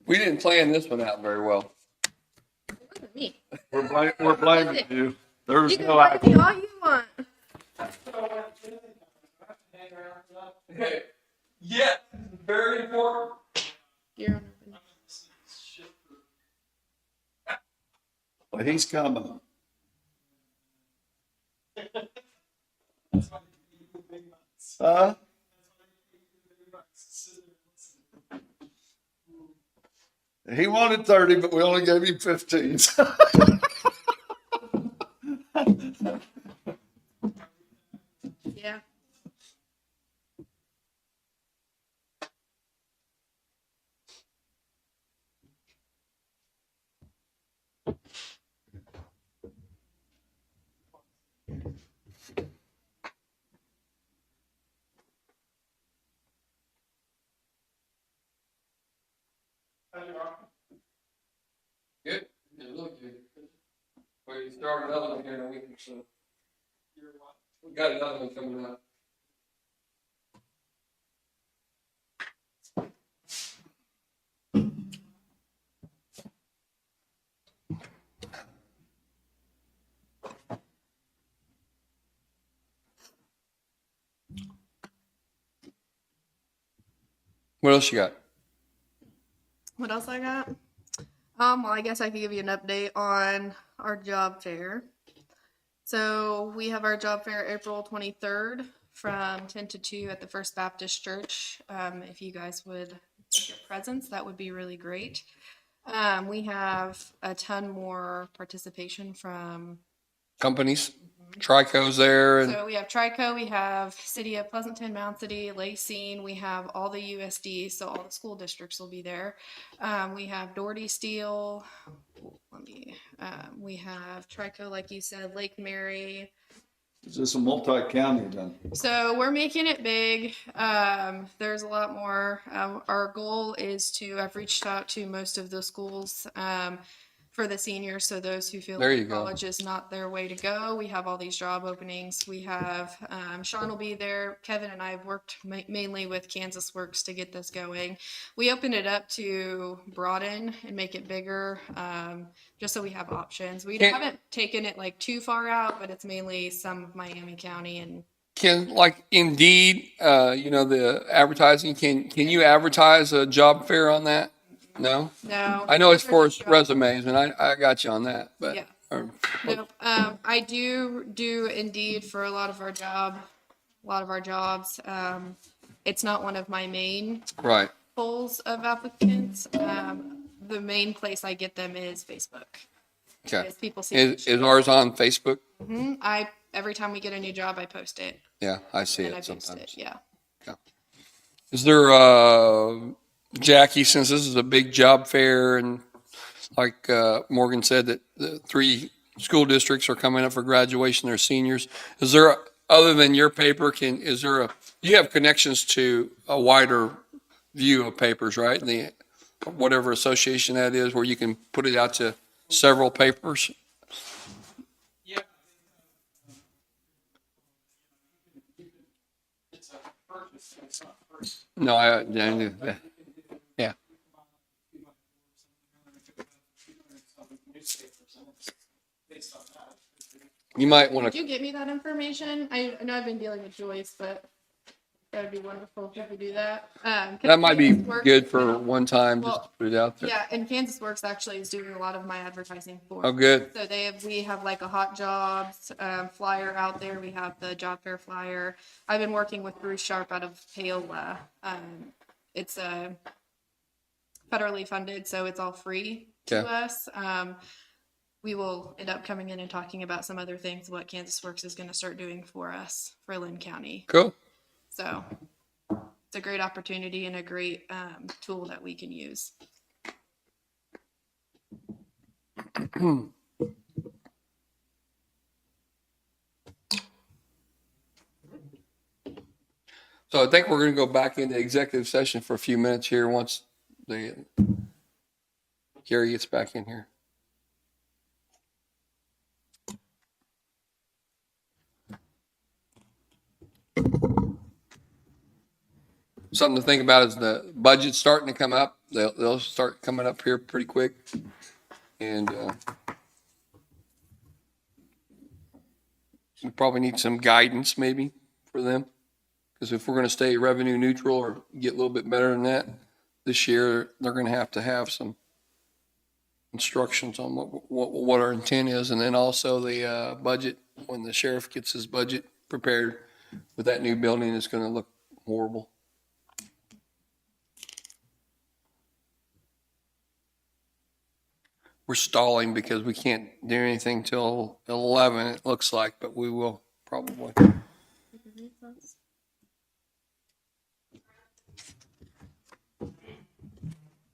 We didn't plan this one out very well. Me. We're blaming you. There's You can no blame action. me all you want. Yeah, very important. You're But he's coming. Huh? He wanted 30, but we only gave him 15. yeah. Good. It looked good. We start another one here in a week or so. We got another one coming up. What else you got? What else I got? Well, I guess I could give you an update on our job fair. So we have our job fair April 23rd from 10 to 2 at the First Baptist Church. If you guys would make your presence, that would be really great. We have a ton more participation from Companies, Trico's there, and So we have Trico, we have City of Pleasanton, Mound City, Lacine, we have all the USD, so all the school districts will be there. We have Doherty Steel, we have Trico, like you said, Lake Mary. Is this a multi-county then? So we're making it big. There's a lot more. Our goal is to, I've reached out to most of the schools, for the seniors, so those who feel There you like go. college is not their way to go. We have all these job openings. We have Sean will be there. Kevin and I have worked mainly with Kansas Works to get this going. We opened it up to broaden and make it bigger, just so we have options. We haven't taken it like too far out, but it's mainly some of Miami County and can, like Indeed, the advertising, can you advertise a job fair on that? No? no. I know it's those are for just job- resumes, and I got you on that, but. Yeah. Nope. I do Indeed for a lot of our jobs. It's not one of my main Right. pools of applicants. The main place I get them is Facebook. Okay. Because people see. Is ours on Facebook? Every time we get a new job, I post it Yeah, I see and I it boost sometimes. it. Yeah. Is there, Jackie, since this is a big job fair and like Morgan said, that the 3 school districts are coming up for graduation, they're seniors. Is there, other than your paper, you have connections to a wider view of papers, right? Whatever association that is, where you can put it out to several papers? No, I knew that. Yeah. You might want Could to, you get me that information? I know I've been dealing with Joyce, but that'd be wonderful if you could do that. that might be Kansas Works- good for one time, just to Well, put it out there. Yeah, and Kansas Works actually is doing a lot of my advertising for. Oh, good. So we have like a hot jobs flyer out there. We have the job fair flyer. I've been working with Bruce Sharp out of Paola. It's federally funded, so it's all free to Okay. us. We will end up coming in and talking about some other things, what Kansas Works is going to start doing for us for Linn County. Cool. So it's a great opportunity and a great tool that we can use. So I think we're going to go back into executive session for a few minutes here once Gary gets back in here. something to think about is the budget's starting to come up. They'll start coming up here pretty quick. And, we probably need some guidance maybe for them. Because if we're going to stay revenue neutral or get a little bit better than that this year, they're going to have some instructions on what our intent is. And then also the budget, when the sheriff gets his budget prepared with that new building, it's going to look horrible. We're stalling because we can't do anything till 11, it looks like, but we will probably.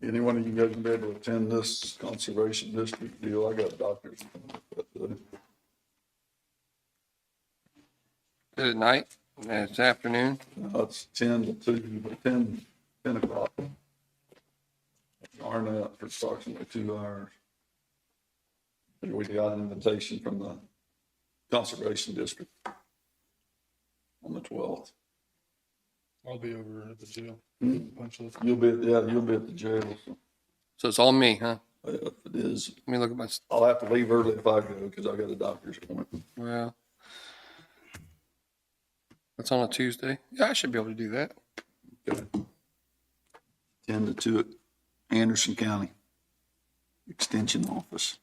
Any one of you guys gonna be able to attend this conservation district deal? I got doctors. Is it at night? It's afternoon? No, it's 10 to 2, but 10 o'clock. Arnett for approximately 2 hours. And we got an invitation from the conservation district on the 12th. I'll be over at the jail. Punch list. You'll be at the jail. So it's all me, huh? If it is, Let me look at my, I'll have to leave early if I go because I got a doctor's appointment. well, it's on a Tuesday. Yeah, I should be able to do that. Okay. 10 to 2 at Anderson County Extension Office.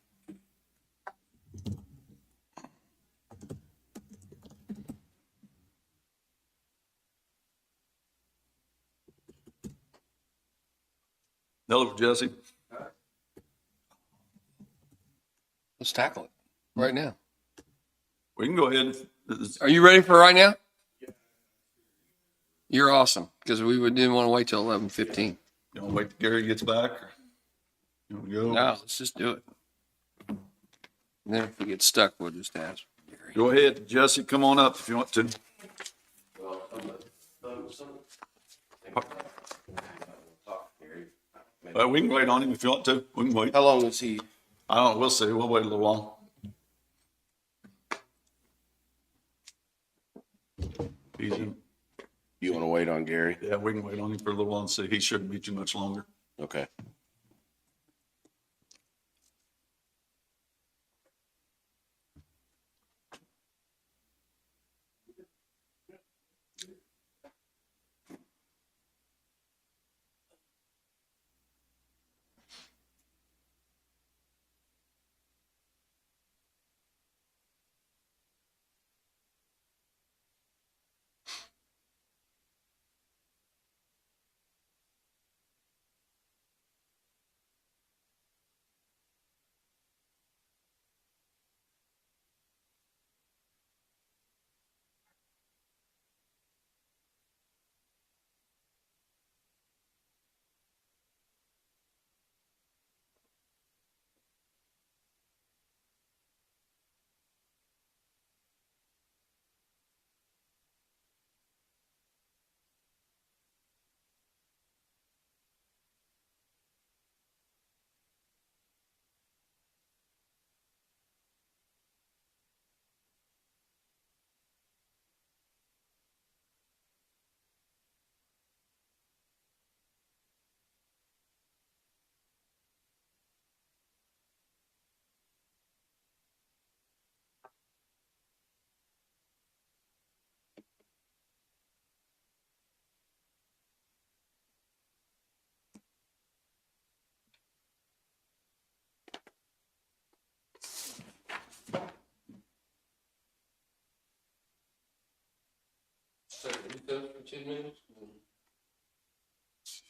Hello, Jesse. Let's tackle it right now. We can go ahead. Are you ready for right now? You're awesome, because didn't want to wait till 11:15. You want to wait till Gary gets back? Or you want to go? No, let's just do it. And then if we get stuck, we'll just ask Gary. Go ahead, Jesse, come on up if you want to. We can wait on him if you want to. We can wait. How long is he? I don't know, we'll see. We'll wait a little while. He's in. You want to wait on Gary? Yeah, we can wait on him for a little while and see. He shouldn't be too much longer. Okay.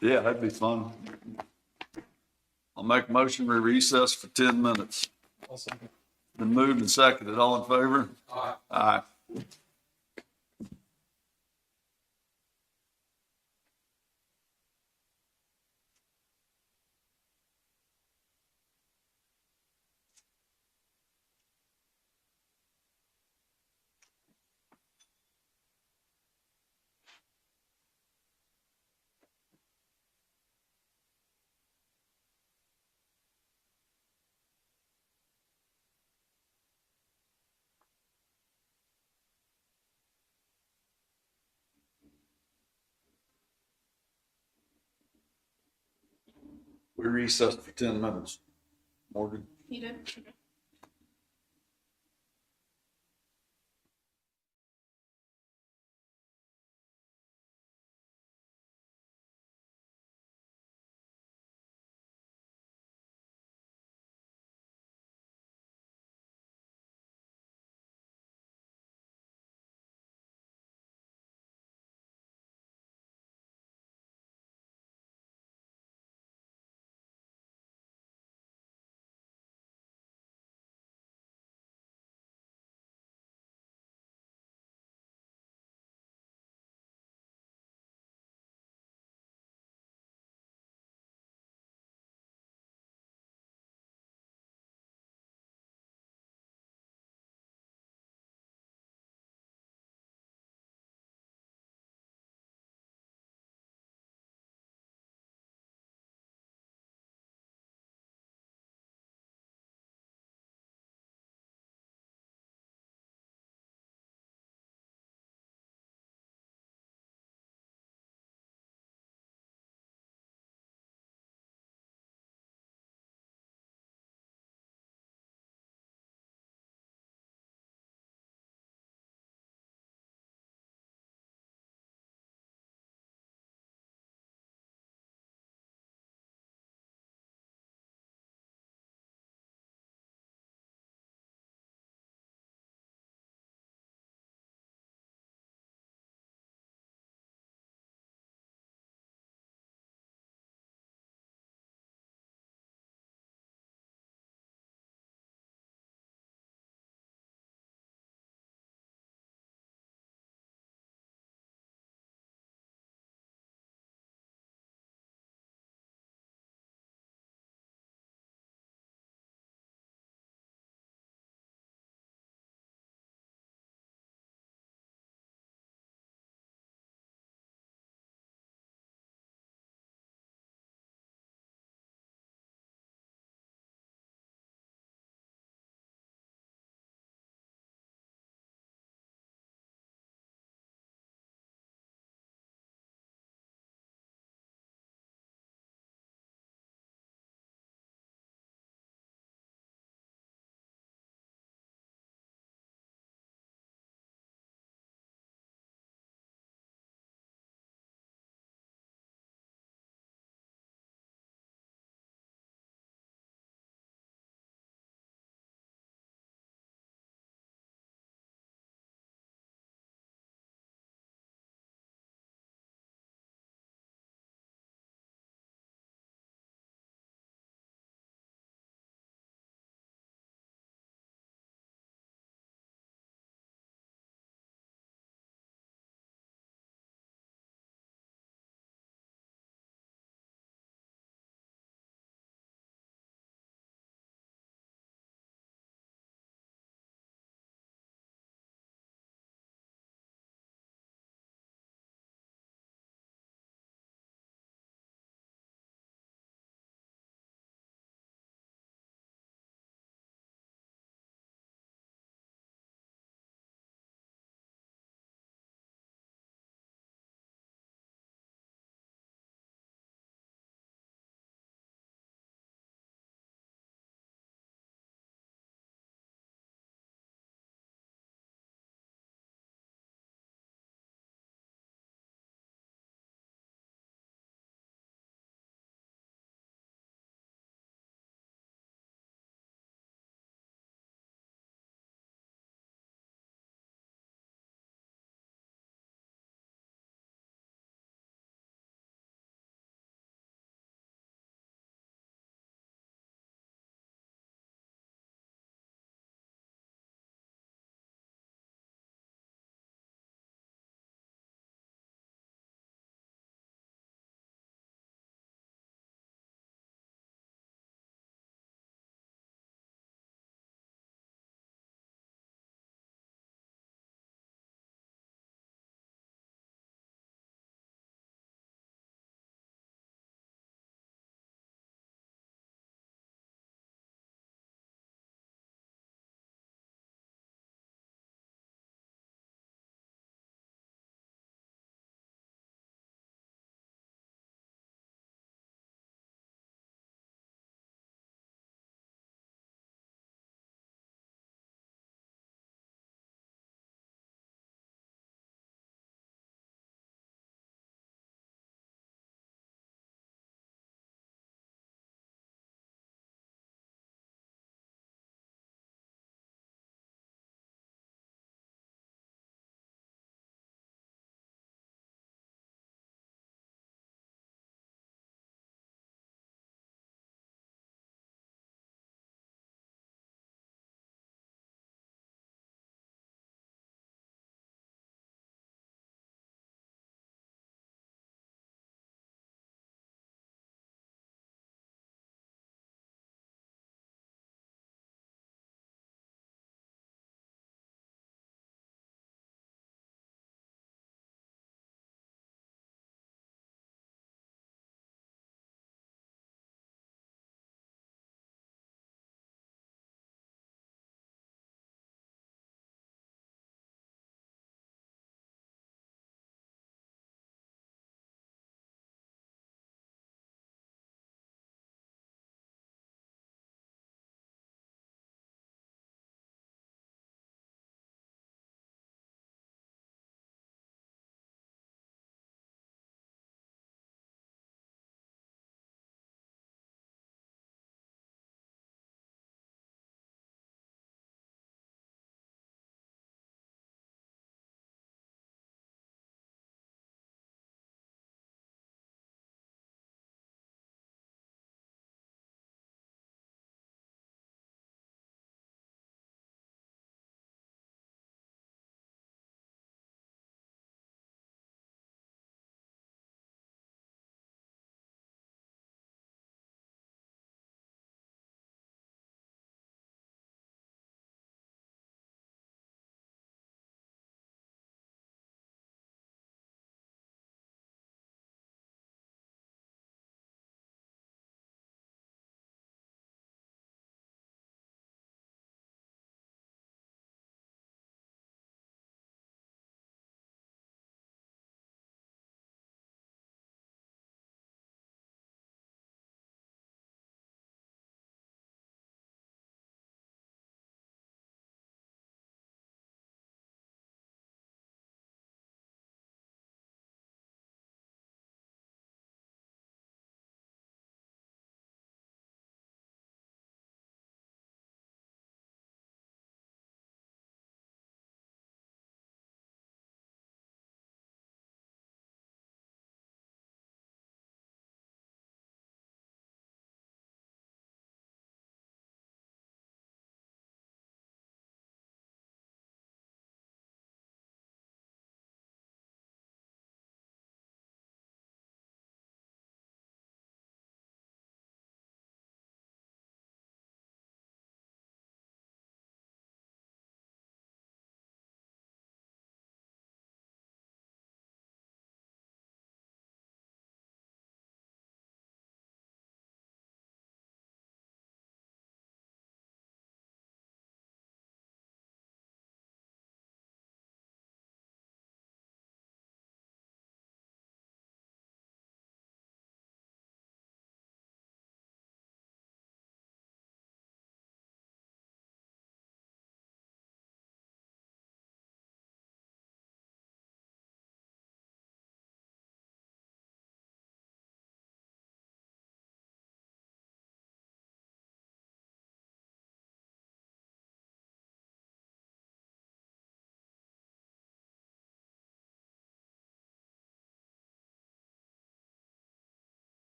Yeah, that'd be fun. I'll make a motion, we recess for 10 minutes. Awesome. Been moved and seconded. All in favor? Aye. Aye. We recessed for 10 minutes. Morgan? You did?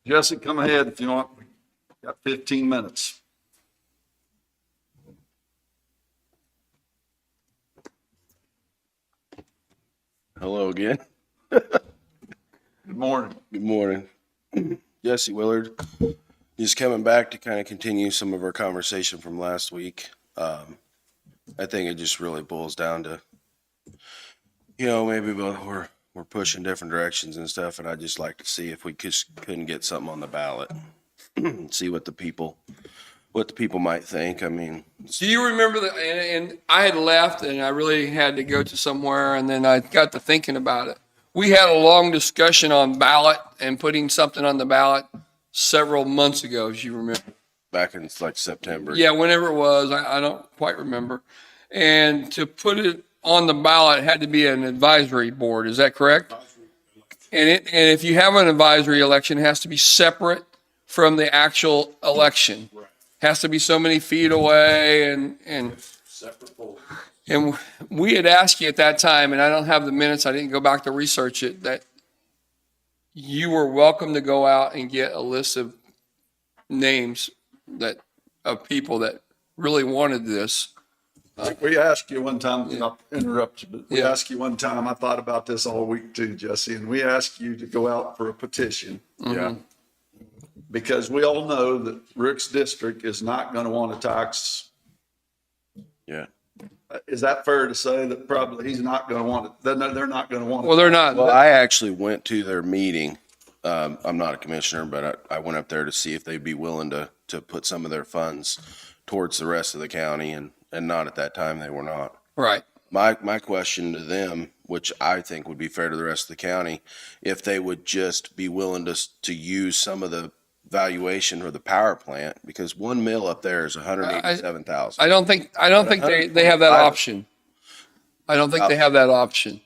Jesse, come ahead if you want. Got 15 minutes. Hello again. Good morning. Good morning. Jesse Willard. Just coming back to kind of continue some of our conversation from last week. I think it just really boils down to, maybe we're pushing different directions and stuff, and I'd just like to see if we couldn't get something on the ballot. See what the people might think. I mean, Do you remember and I had left and I really had to go to somewhere and then I got to thinking about it. We had a long discussion on ballot and putting something on the ballot several months ago, as you remember. back in like September. Yeah, whenever it was, I don't quite remember. And to put it on the ballot, it had to be an advisory board. Is that correct? And if you have an advisory election, it has to be separate from the actual election. Has to be so many feet away and we had asked you at that time, and I don't have the minutes, I didn't go back to research it, that you were welcome to go out and get a list of names of people that really wanted this. We asked you one time, I'll interrupt you, but we Yeah. asked you one time, I thought about this all week too, Jesse, and we asked you to go out for a petition. Yeah. Because we all know that Rick's district is not going to want to tax. Yeah. Is that fair to say that probably he's not going to want it? They're not going to want it. Well, they're not. Well, I actually went to their meeting. I'm not a commissioner, but I went up there to see if they'd be willing to put some of their funds towards the rest of the county, and not at that time, they were not. Right. My question to them, which I think would be fair to the rest of the county, if they would just be willing to use some of the valuation for the power plant, because one mill up there is 187,000. I don't think they have that option. I don't think they have that option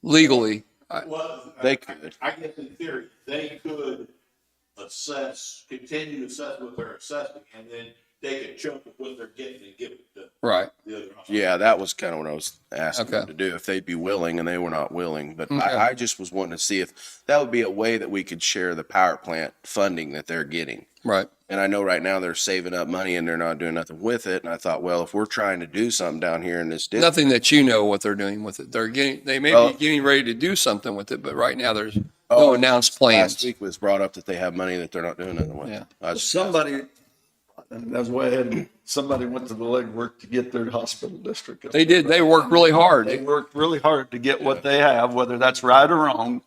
legally. Well, They could. I guess in theory, they could continue to assess what they're assessing, and then take a chunk of what they're getting and give it to Right. the other hospital. Yeah, that was kind of what I was asking Okay. them to do, if they'd be willing, and they were not willing. But Okay. I just was wanting to see if that would be a way that we could share the power plant funding that they're getting. Right. And I know right now they're saving up money and they're not doing nothing with it. And I thought, well, if we're trying to do something down here in this district. Nothing that you know what they're doing with it. They may Well- be getting ready to do something with it, but right now there's no Oh, announced Last plans. week was brought up that they have money that they're not doing nothing with. Yeah. I was- Somebody, and that's way ahead, somebody went to the legwork to get their hospital district. They did. They worked really hard. They worked really hard to get what they have, whether that's right or wrong,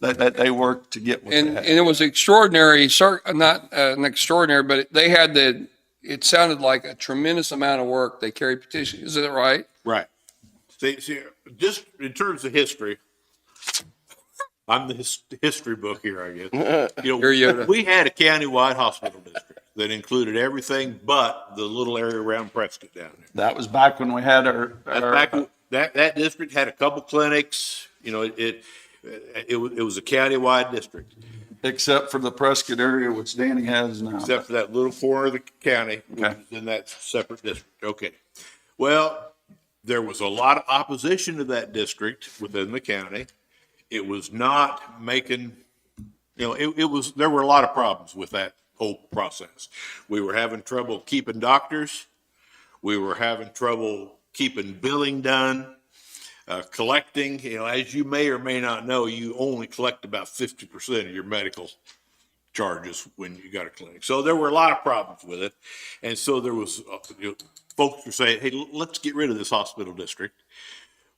that they worked to get what they And have. it was extraordinary, not an extraordinary, but they had it sounded like a tremendous amount of work. They carried petitions. Is that right? Right. See, just in terms of history, I'm the history book here, I guess. You're Yoda. We had a countywide hospital district that included everything but the little area around Prescott down there. That was back when we had That's back when- that district had a couple clinics. It was a countywide district, except for the Prescott area, which Danny has now. except for that little corner of the county, which Okay. is in that separate district. Okay. Well, there was a lot of opposition to that district within the county. It was not making, there were a lot of problems with that whole process. We were having trouble keeping doctors. We were having trouble keeping billing done, collecting. As you may or may not know, you only collect about 50% of your medical charges when you got a clinic. So there were a lot of problems with it. And so there was, folks were saying, hey, let's get rid of this hospital district.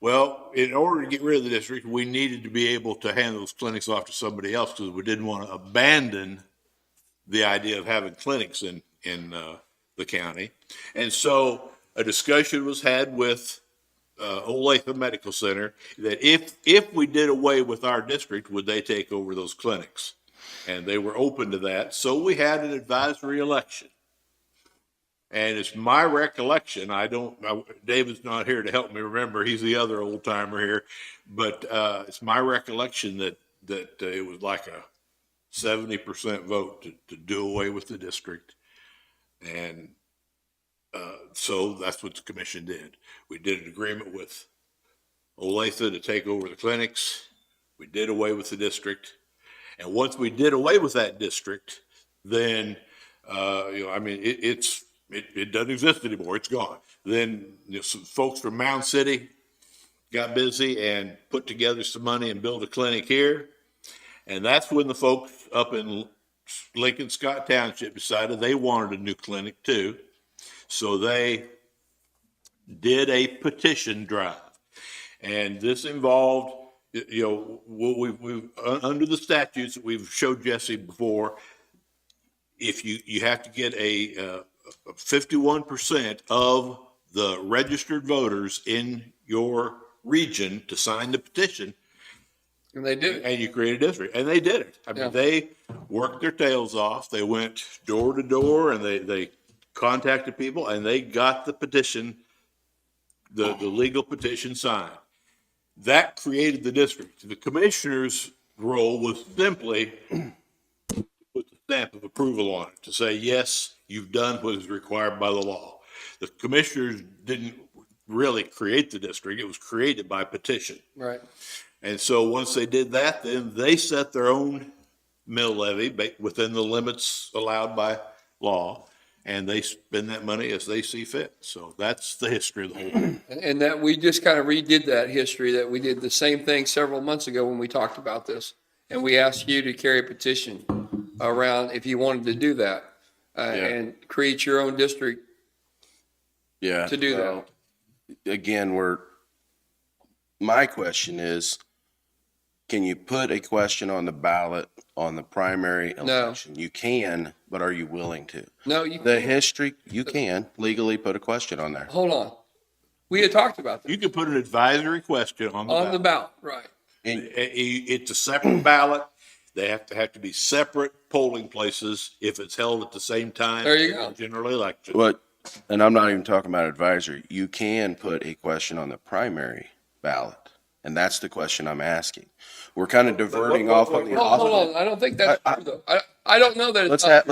Well, in order to get rid of the district, we needed to be able to hand those clinics off to somebody else, because we didn't want to abandon the idea of having clinics in the county. And so a discussion was had with Olathe Medical Center that if we did away with our district, would they take over those clinics? And they were open to that. So we had an advisory election. And it's my recollection, David's not here to help me remember, he's the other old timer here, but it's my recollection that it was like a 70% vote to do away with the district. And so that's what the commission did. We did an agreement with Olathe to take over the clinics. We did away with the district. And once we did away with that district, then, I mean, it doesn't exist anymore. It's gone. Then some folks from Mound City got busy and put together some money and built a clinic here. And that's when the folks up in Lincoln Scott Township decided they wanted a new clinic too. So they did a petition drive. And this involved, we've under the statutes that we've showed Jesse before, if you have to get a 51% of the registered voters in your region to sign the petition. And they did. And you create a district, and they did it. I mean, they worked their tails off. They went door to door, and they contacted people, and they got the petition, the legal petition signed. That created the district. The commissioner's role was simply to put the stamp of approval on it, to say, yes, you've done what is required by the law. The commissioners didn't really create the district. It was created by petition. Right. And so once they did that, then they set their own mill levy within the limits allowed by law, and they spend that money as they see fit. So that's the history of the whole thing. And that we just kind of redid that history, that we did the same thing several months ago when we talked about this. And we asked you to carry a petition around if you wanted to do that, and create your own district to do that. Again, my question is, can you put a question on the ballot on the primary election? You can, but are you willing to? No, you The can't. history, you can legally put a question on there. Hold on. We had talked about that. You can put an advisory question on the ballot. ballot, right. And it's a separate ballot. They have to be separate polling places if it's held at the same time. There you go. General election. But, and I'm not even talking about advisory. You can put a question on the primary ballot. And that's the question I'm asking. We're kind of diverting off on the Hold opposite. on. I don't think that's true, though. I don't know that it's Let's ask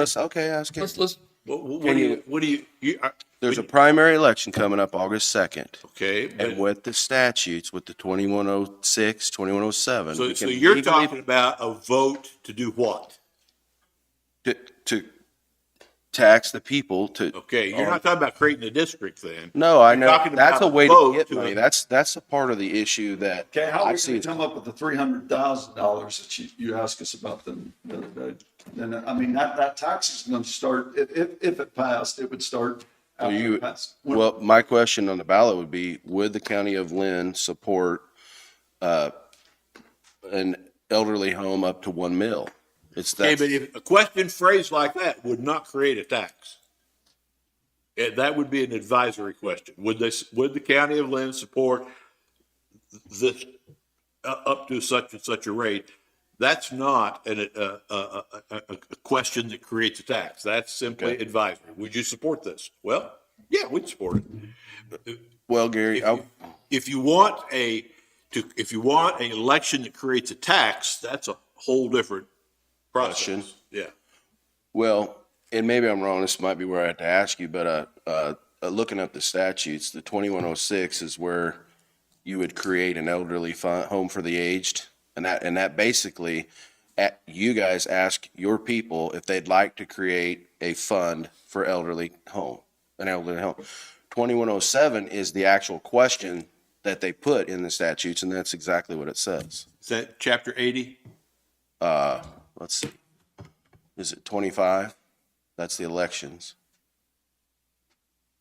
him. let's, What do you, There's a primary election coming up August 2nd. okay, And but, with the statutes, with the 2106, 2107. we so can you're legally- talking about a vote to do what? To tax the people to. Okay, you're not talking about creating a district then. No, I You're know. talking That's about a way vote to get to money. a- That's a part of the issue that Okay, how are I we see. gonna come up with the $300,000 that you asked us about the other day? And I mean, that tax is gonna start, if it passed, it would start after it passed. Well, my question on the ballot would be, would the county of Linn support an elderly home up to 1 mil? Okay, but if a question phrased like that would not create a tax. That would be an advisory question. Would the county of Linn support this up to such and such a rate? That's not a question that creates a tax. That's simply advisory. Would you support this? Well, yeah, we'd support it. Well, Gary, If you want an election that creates a tax, that's a whole different Question. process. Yeah. well, and maybe I'm wrong, this might be where I have to ask you, but looking up the statutes, the 2106 is where you would create an elderly home for the aged. And that basically, you guys ask your people if they'd like to create a fund for an elderly home. 2107 is the actual question that they put in the statutes, and that's exactly what it says. Is that chapter 80? Let's see. Is it 25? That's the elections.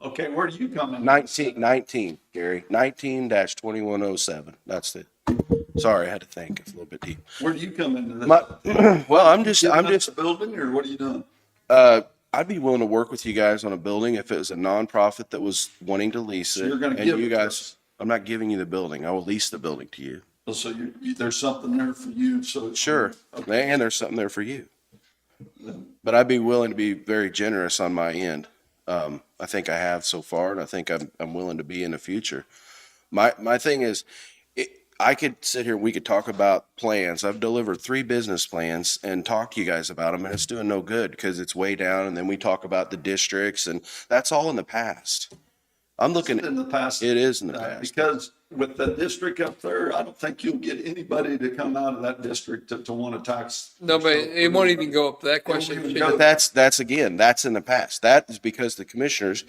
Okay, where do you come in? 19, Gary, 19-2107. That's the, sorry, I had to think a little bit deep. Where do you come into this? Well, I'm just, The building, or what are you doing? I'd be willing to work with you guys on a building if it was a nonprofit that was wanting to lease it. So you're gonna and give you it to guys, us? I'm not giving you the building. I will lease the building to you. So there's something there for you, so. Sure. And there's something there for you. But I'd be willing to be very generous on my end. I think I have so far, and I think I'm willing to be in the future. My thing is, I could sit here, we could talk about plans. I've delivered 3 business plans and talk to you guys about them, and it's doing no good because it's way down. And then we talk about the districts, and that's all in the past. I'm looking In the past. It is in the past. Because with the district up there, I don't think you'll get anybody to come out of that district to want to tax. No, but it won't even go up to that question. But that's again, that's in the past. That is because the commissioners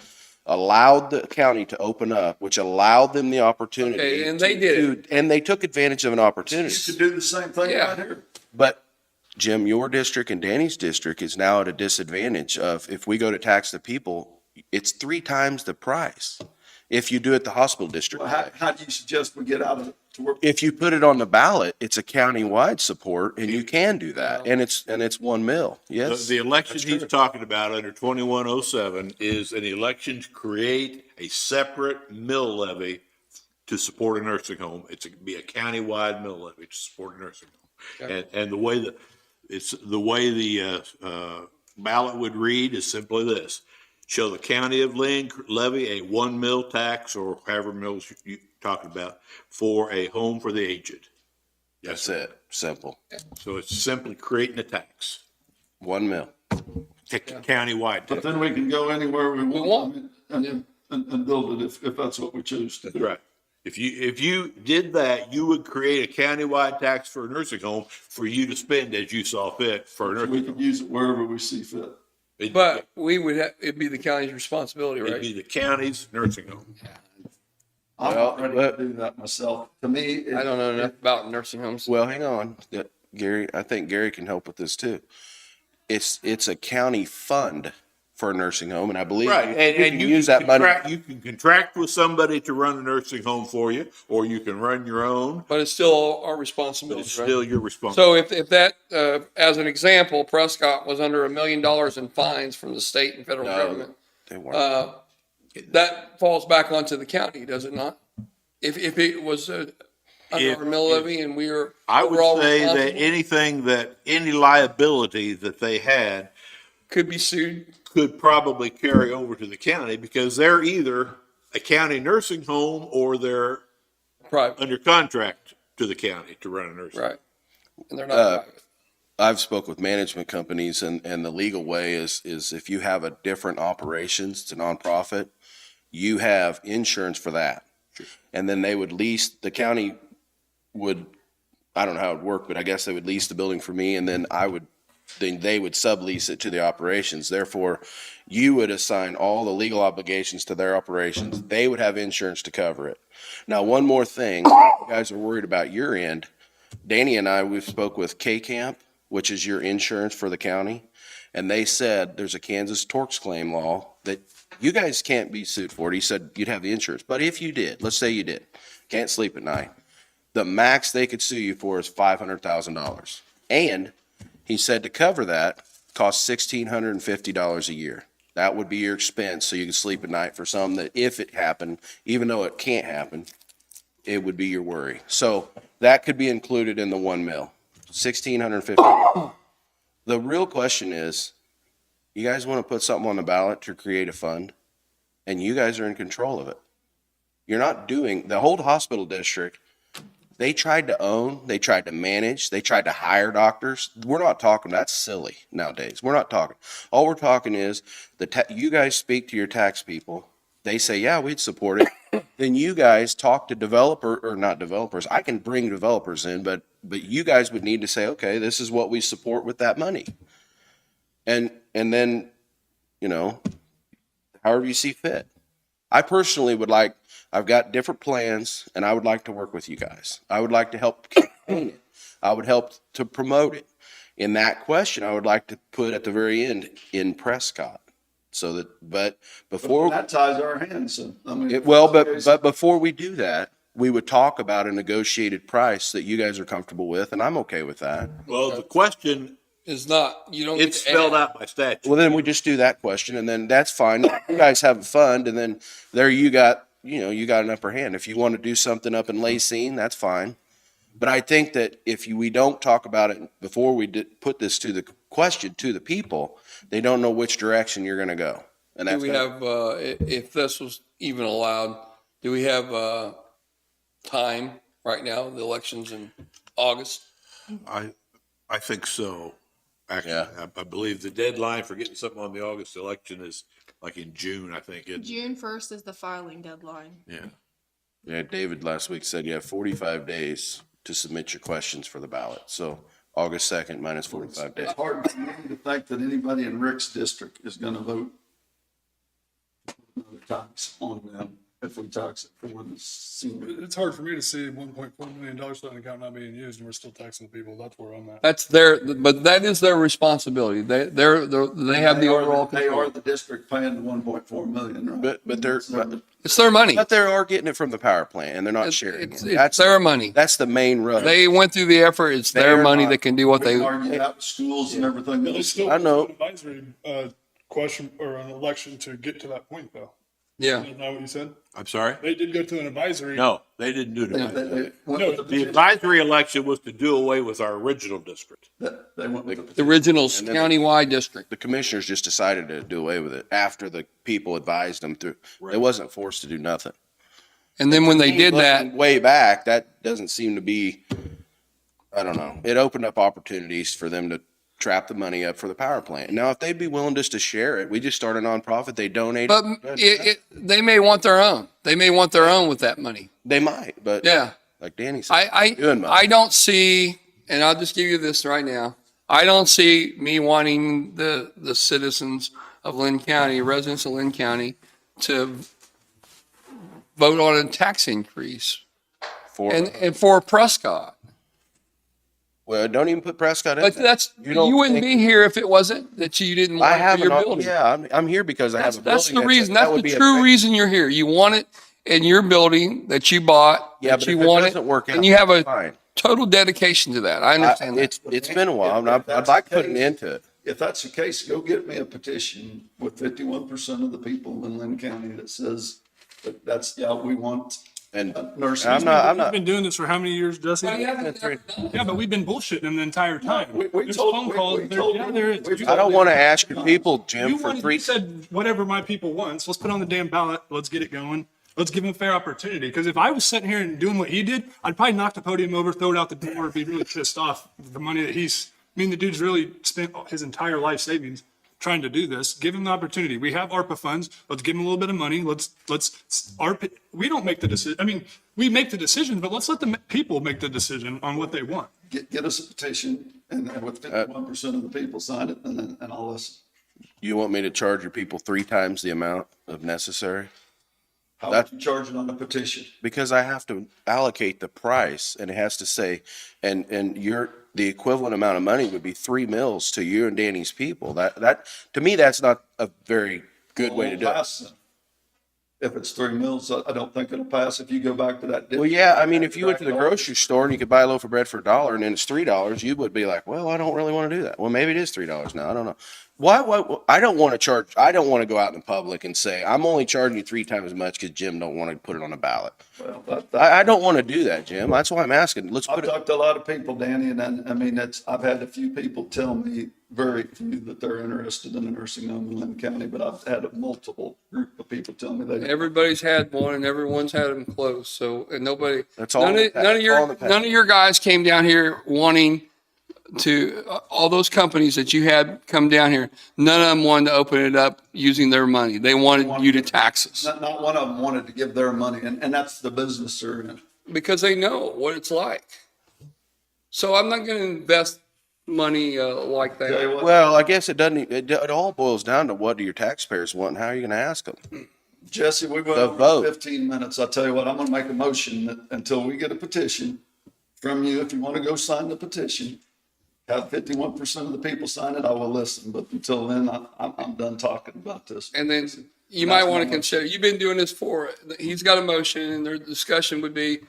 allowed the county to open up, which allowed them the opportunity. Okay, and they did and they took advantage of an opportunity. You could do the same thing Yeah. right here. But Jim, your district and Danny's district is now at a disadvantage of, if we go to tax the people, it's 3 times the price. If you do it the hospital district. Well, how do you suggest we get out of it to work? If you put it on the ballot, it's a county-wide support and you can do that. And it's 1 mil. Yes. The election he's talking about under 2107 is an election to create a separate mill levy to support a nursing home. It's to be a county-wide mill levy to support a nursing home. And the way the ballot would read is simply this: shall the county of Linn levy a 1 mil tax, or however mills you talking about, for a home for the aged? That's it. Simple. So it's simply creating a tax, 1 mil. county-wide But tax. then we can go anywhere we want. want. I mean, and build it if that's what we choose to do. Right. If you did that, you would create a county-wide tax for a nursing home for you to spend as you saw fit for a We nursing can home. use it wherever we see fit. But we would have, it'd be the county's responsibility, It'd right? be the county's nursing home. I'm Well, not ready but- to do that myself. To me, I don't know enough about nursing homes. Well, hang on. Gary, I think Gary can help with this too. It's a county fund for a nursing home, and I believe Right, you and can you use can that money. contract, you can contract with somebody to run a nursing home for you, or you can run your own, But it's still our but responsibility, it's right? still your responsibility. So if that, as an example, Prescott was under $1 million in fines from the state and federal No, government, They weren't. that falls back onto the county, does it not? If it was under our mill levy and we were I would overall say that responsible, any liability that they had could be sued. could probably carry over to the county, because they're either a county nursing home or they're Private, under contract to the county to run a nursing home. right. And they're not private. I've spoke with management companies, and the legal way is if you have a different operations, it's a nonprofit, you have insurance for that. And then they would lease, the county would, I don't know how it would work, but I guess they would lease the building for me, and then they would sublease it to the operations. Therefore, you would assign all the legal obligations to their operations. They would have insurance to cover it. Now, one more thing, you guys are worried about your end. Danny and I, we've spoke with K-Camp, which is your insurance for the county, and they said there's a Kansas torts claim law that you guys can't be sued for it. He said you'd have the insurance, but if you did, let's say you did, can't sleep at night, the max they could sue you for is $500,000. And he said to cover that costs $1,650 a year. That would be your expense, so you can sleep at night for some that if it happened, even though it can't happen, it would be your worry. So that could be included in the 1 mil, $1,650. The real question is, you guys want to put something on the ballot to create a fund, and you guys are in control of it. You're not doing, the whole hospital district, they tried to own, they tried to manage, they tried to hire doctors. We're not talking, that's silly nowadays. We're not talking. All we're talking is, you guys speak to your tax people. They say, yeah, we'd support it. Then you guys talk to not developers. I can bring developers in, but you guys would need to say, okay, this is what we support with that money. And then, however you see fit. I personally would like, I've got different plans, and I would like to work with you guys. I would like to help campaign it. I would help to promote it. In that question, I would like to put at the very end, in Prescott. So that, but before. That ties our hands. So, I mean. But before we do that, we would talk about a negotiated price that you guys are comfortable with, and I'm okay with that. Well, the question, It's not, you don't get it's to spelled add. out by statute. Well, then we just do that question, and then that's fine. You guys have a fund, and then there you got an upper hand. If you want to do something up in Lacine, that's fine. But I think that if we don't talk about it before we put this to the question to the people, they don't know which direction you're going to go. And Do that's we have, if this was even allowed, do we have time right now? The election's in August. I think so. Actually, Yeah. I believe the deadline for getting something on the August election is like in June, I think. June 1st is the filing deadline. Yeah. Yeah, David last week said you have 45 days to submit your questions for the ballot. So August 2nd minus 45 days. It's hard for me to think that anybody in Rick's district is gonna vote another tax on them if we tax it for the senior. It's hard for me to see $1.4 million sitting in the account not being used and we're still taxing the people. That's where I'm at. That's but that is their responsibility. They have the overall They are control. the district paying the 1.4 million, right? But It's their money. they are getting it from the power plant and they're not sharing it. It's their money. That's the main rub. They went through the effort. It's their They're money. not- They can do what We they. can argue that with schools and everything They else. still I know. an advisory question or an election to get to that point, though. Yeah. Isn't that what you said? I'm sorry? They did go to an advisory. No, they didn't do They- that. they went No, with the The petition. advisory election was to do away with our original district. They went with the The petition. original And then- countywide district. The commissioners just decided to do away with it after the people advised them to. They wasn't forced to do nothing. And then when they did that, Looking way back, that doesn't seem to be, I don't know. It opened up opportunities for them to trap the money up for the power plant. Now, if they'd be willing just to share it, we just start a nonprofit, they donate. but they may want their own. They may want their own with that money. They might, but Yeah. like Danny said, I doing much. I don't see, and I'll just give you this right now. I don't see me wanting the citizens of Linn County, residents of Linn County, to vote on a tax increase for, and for Prescott. well, don't even put Prescott in But there. you wouldn't be here if it wasn't that you didn't want I it have for your an, building. yeah, I'm here because I have a building. That's the reason. that That's would the be a true great- reason you're here. You want it in your building that you bought. Yeah, that but you if it want doesn't work out, and you have a fine. total dedication to that. I understand that. It's been a while, and I'd like to put an end to it. If that's the case, go get me a petition with 51% of the people in Linn County that says that we want And nursing. I'm not, We've been doing this for how many years, Jesse? But you haven't done it. Yeah, but we've been bullshitting them the entire time. we There's told- phone we- calls. we There- told yeah, them- there is. we I don't want to ask your people, Jim, You for wanted, three. you said whatever my people want. So let's put on the damn ballot. Let's get it going. Let's give him a fair opportunity. Because if I was sitting here and doing what he did, I'd probably knock the podium over, throw it out the door, be really pissed off with the money that he's. I mean, the dude's really spent his entire life savings trying to do this. Give him the opportunity. We have ARPA funds. Let's give him a little bit of money. ARPA. We don't make the decision. I mean, we make the decision, but let's let the people make the decision on what they want. Get us a petition and with 51% of the people sign it and I'll listen. You want me to charge your people 3 times the amount of necessary? How much you charge it on a petition? Because I have to allocate the price and it has to say, and the equivalent amount of money would be 3 mills to you and Danny's people. That, to me, that's not a very good way to do it. If it's 3 mills, I don't think it'll pass if you go back to that. Well, yeah, I mean, if you went to the grocery store and you could buy a loaf of bread for $1 and then it's $3, you would be like, well, I don't really want to do that. Well, maybe it is $3 now. I don't know. Why, I don't want to charge, I don't want to go out in public and say, I'm only charging you 3 times as much because Jim don't want to put it on a ballot. Well, I don't want to do that, Jim. That's why I'm asking. Let's I've put it, talked to a lot of people, Danny, and I mean, I've had a few people tell me, very few, that they're interested in a nursing home in Linn County, but I've had a multiple group of people tell me they. Everybody's had one, and everyone's had them close. So and nobody. That's all None in of, the past. none of All your in the past. none of your guys came down here wanting to. All those companies that you had come down here, none of them wanted to open it up using their money. They wanted you to tax us Not one of them wanted to give their money, and that's the business they're in. because they know what it's like. So I'm not going to invest money like Tell you that. what, well, I guess it all boils down to what do your taxpayers want and how are you going to ask them? Jesse, we went The over vote. 15 minutes. I'll tell you what, I'm gonna make a motion that until we get a petition from you, if you want to go sign the petition, have 51% of the people sign it, I will listen. But until then, I'm done talking about this. And then you might want to consider, you've been doing this he's got a motion and their discussion would be,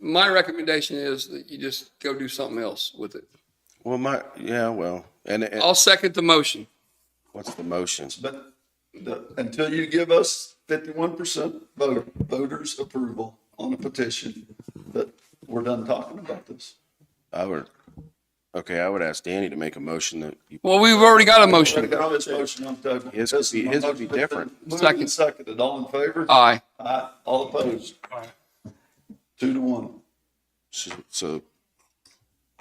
my recommendation is that you just go do something else with it. Well, and I'll second the motion. what's the motion? But until you give us 51% voters approval on a petition, that we're done talking about this. I would ask Danny to make a motion that you. Well, we've already got a Already motion. got this motion on the table. His would be different. Moved and seconded. All in favor? Aye. Aye. All opposed? 2-1. So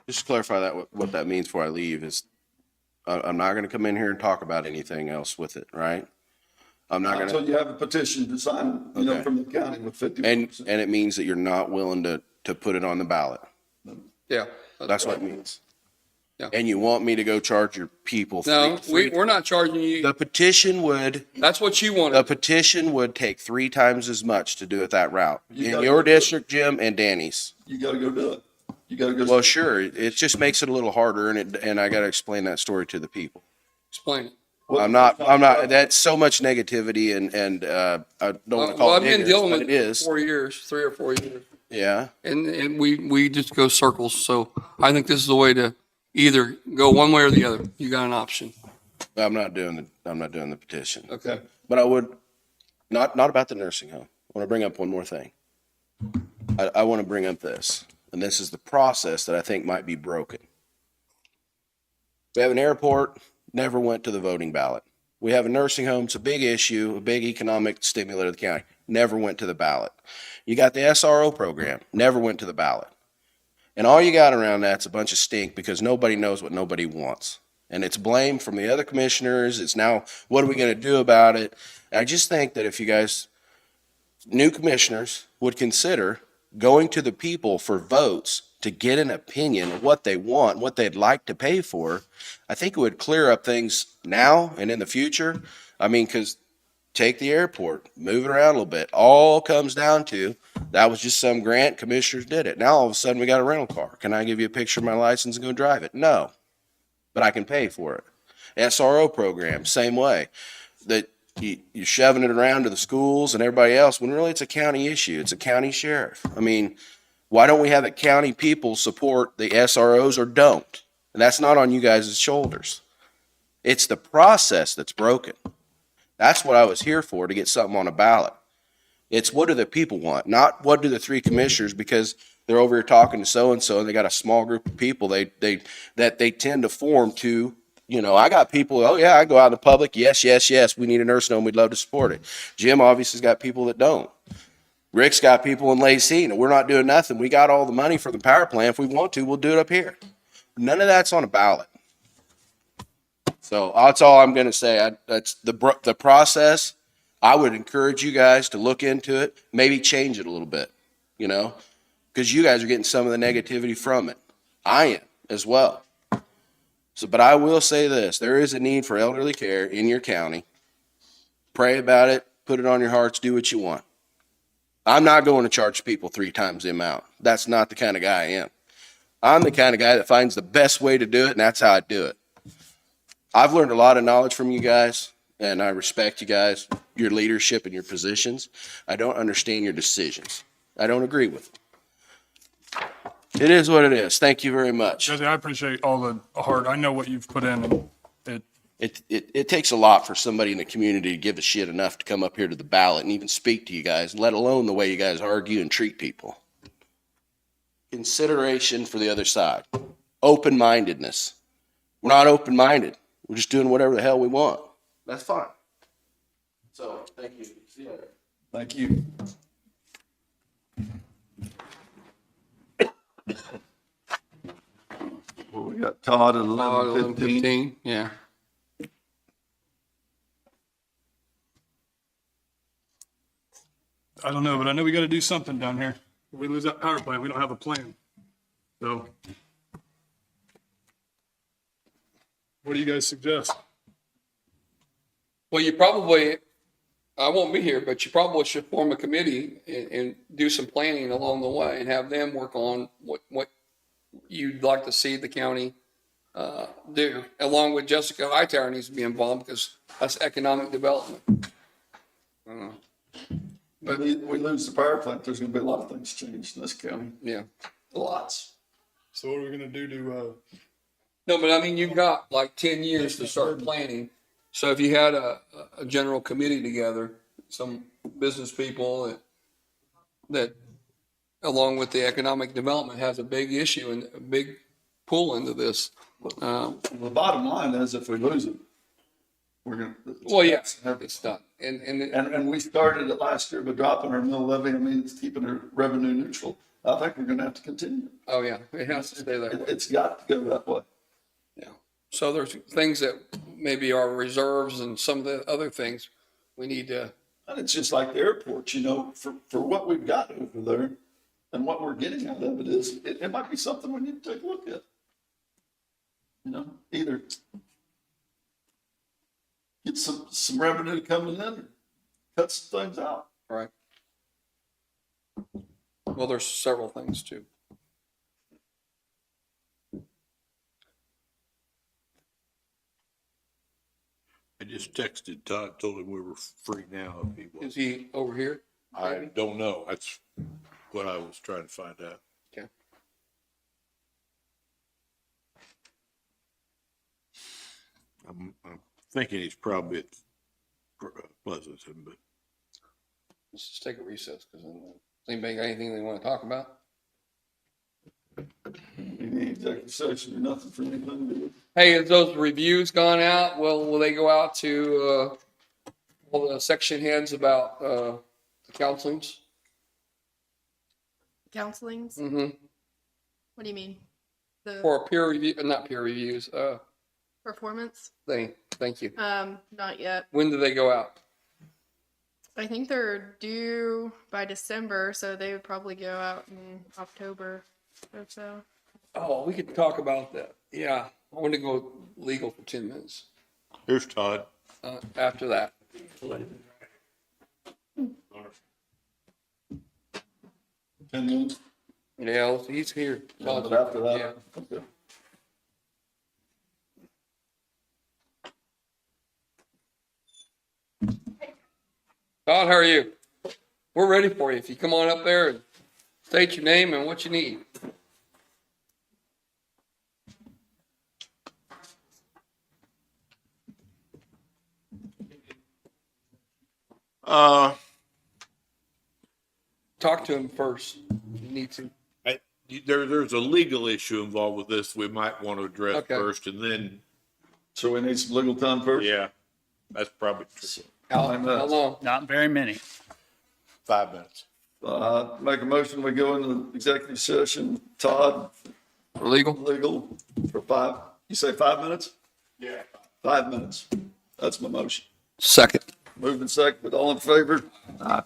just to clarify that, what that means before I leave is I'm not going to come in here and talk about anything else with it, right? I'm not Until gonna, you have a petition to sign, you know, Okay. from the county with 50%. and it means that you're not willing to put it on the ballot. Yeah. That's what it means. Yeah. And you want me to go charge your people? No, we're not charging you. The petition would, That's what you the wanted. petition would take 3 times as much to do it that route. You In gotta your go do it. district, Jim, and Danny's. You gotta go do it. You gotta go. Well, sure, it just makes it a little harder, and I gotta explain that story to the people. Explain it. I'm not, that's so much negativity and, I don't wanna Well, call I've it been ignorance, dealing but with it it for is. 4 years, 3 or 4 years. Yeah, And we just go circles. So I think this is the way to either go one way or the other. You got an option. I'm not doing the petition. Okay. But I would, not about the nursing home. I wanna bring up one more thing. I wanna bring up this, and this is the process that I think might be broken. We have an airport, never went to the voting ballot. We have a nursing home, it's a big issue, a big economic stimulator of the county, never went to the ballot. You got the SRO program, never went to the ballot. And all you got around that's a bunch of stink because nobody knows what nobody wants. And it's blame from the other commissioners. It's now, what are we going to do about it? I just think that if you guys, new commissioners, would consider going to the people for votes to get an opinion of what they want, what they'd like to pay for, I think it would clear up things now and in the future. I mean, because take the airport, move it around a little bit. All comes down to, that was just some grant, commissioners did it. Now all of a sudden we got a rental car. Can I give you a picture of my license and go drive it? No, but I can pay for it. SRO program, same way. That you're shoving it around to the schools and everybody else when really it's a county issue. It's a county sheriff. I mean, why don't we have the county people support the SROs or don't? And that's not on you guys' shoulders. It's the process that's broken. That's what I was here for, to get something on a ballot. It's what do the people want, not what do the 3 commissioners, because they're over here talking to so-and-so and they got a small group of people that they tend to form to, you know, I got people, oh yeah, I go out in the public, yes, we need a nursing home, we'd love to support it. Jim obviously has got people that don't. Rick's got people in Lacey, and we're not doing nothing. We got all the money for the power plant. If we want to, we'll do it up here. None of that's on a ballot. So that's all I'm going to say. That's the process. I would encourage you guys to look into it, maybe change it a little bit, you know, because you guys are getting some of the negativity from it. I am as well. So, but I will say this, there is a need for elderly care in your county. Pray about it, put it on your hearts, do what you want. I'm not going to charge people 3 times the amount. That's not the kind of guy I am. I'm the kind of guy that finds the best way to do it, and that's how I do it. I've learned a lot of knowledge from you guys, and I respect you guys, your leadership and your positions. I don't understand your decisions. I don't agree with them. It is what it is. Thank you very much. Jesse, I appreciate all the heart. I know what you've put in. And It takes a lot for somebody in the community to give a shit enough to come up here to the ballot and even speak to you guys, let alone the way you guys argue and treat people. Consideration for the other side. Open-mindedness. We're not open-minded. We're just doing whatever the hell we want. That's fine. So, thank you. See you later. Thank you. Well, we got Todd at 11:15. 11:15. Yeah. I don't know, but I know we got to do something down here. If we lose that power plant, we don't have a plan. So what do you guys suggest? Well, you probably, I won't be here, but you probably should form a committee and do some planning along the way and have them work on what you'd like to see the county do, along with Jessica Hightower needs to be involved because that's economic development. But we lose the power plant, there's gonna be a lot of things changed in this county. Yeah, lots. So what are we going to do to, No, but I mean, you've got like 10 years to start planning. So if you had a general committee together, some business people that along with the economic development has a big issue and a big pull into this. The bottom line is if we lose it, we're gonna. Well, yes, it's done. And we started it last year by dropping our mill levy. I mean, it's keeping it revenue neutral. I think we're gonna have to continue. Oh, yeah, it has to stay that way. It's got to go that way. Yeah. So there's things that maybe are reserves and some of the other things we need to, And it's just like the airport, you know, for what we've got over there and what we're getting out of it is, it might be something we need to take a look at. You know, either get some revenue coming in or cut some things out. right? Well, there's several things too. I just texted Todd, told him we were free now if he Is was. he over here? I don't know. That's what I was trying to find out. Okay. I'm thinking he's probably at Pleasanton, but Let's just take a recess because anybody got anything they want to talk about? Any executive session or nothing for anything to do. Hey, has those reviews gone out? Will they go out to all the section heads about the counselings? Counselings? Mm-hmm. What do you mean? The For peer review, not peer reviews. performance? Thank you. Not yet. When do they go out? I think they're due by December, so they would probably go out in October or so. Oh, we could talk about that. Yeah, I want to go legal for 10 minutes. here's Todd. After that. 10 minutes. Yeah, he's here. But after that, Yeah. okay. Todd, how are you? We're ready for you. If you come on up there and state your name and what you need. Talk to him first. You need to. There's a legal issue involved with this we might want to address Okay. first, and then, So we need some legal time first? yeah, that's probably true. How long? Not very many. 5 minutes. Make a motion, we go into executive session. Todd, Legal? legal for 5, you say 5 minutes? Yeah. 5 minutes. That's my motion. Second. Moving second, but all in favor? Aye.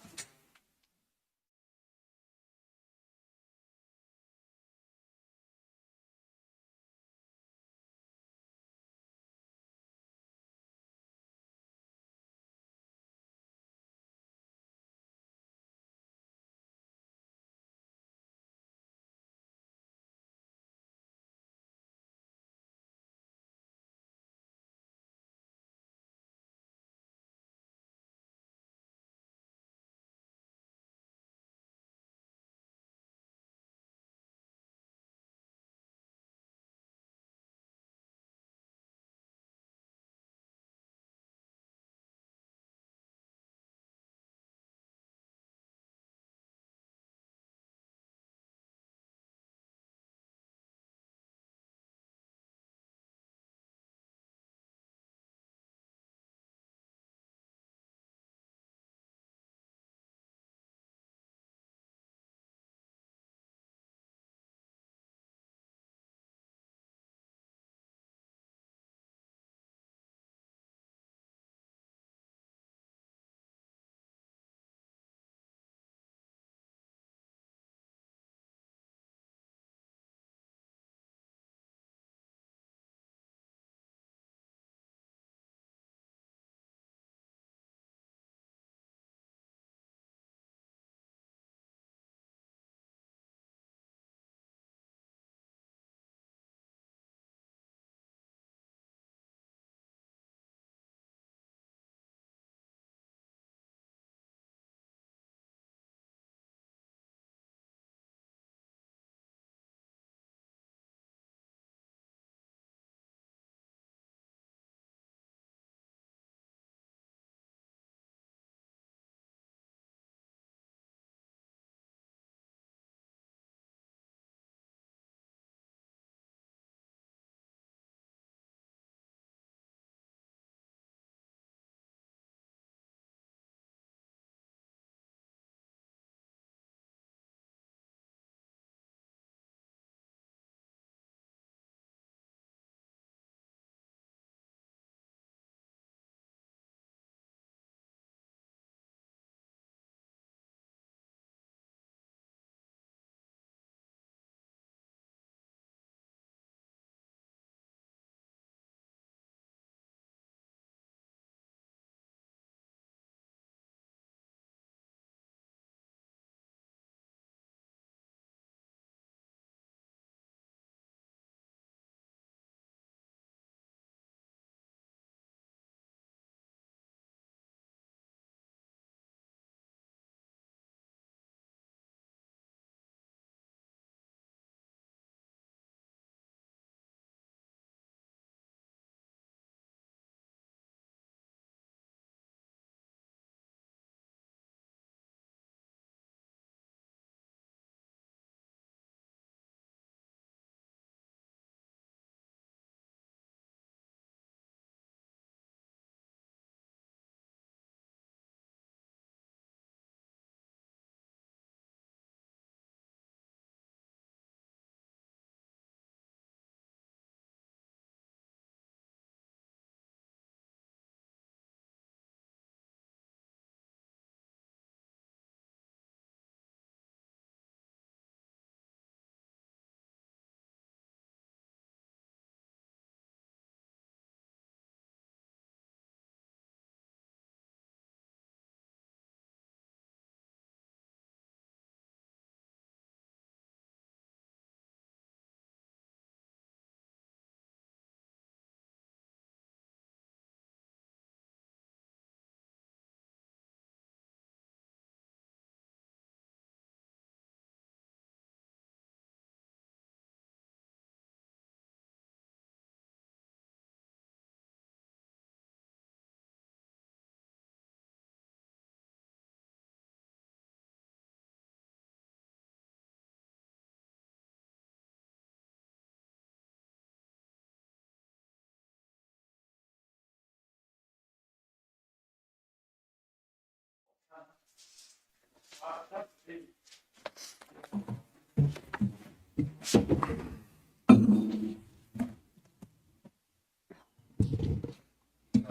I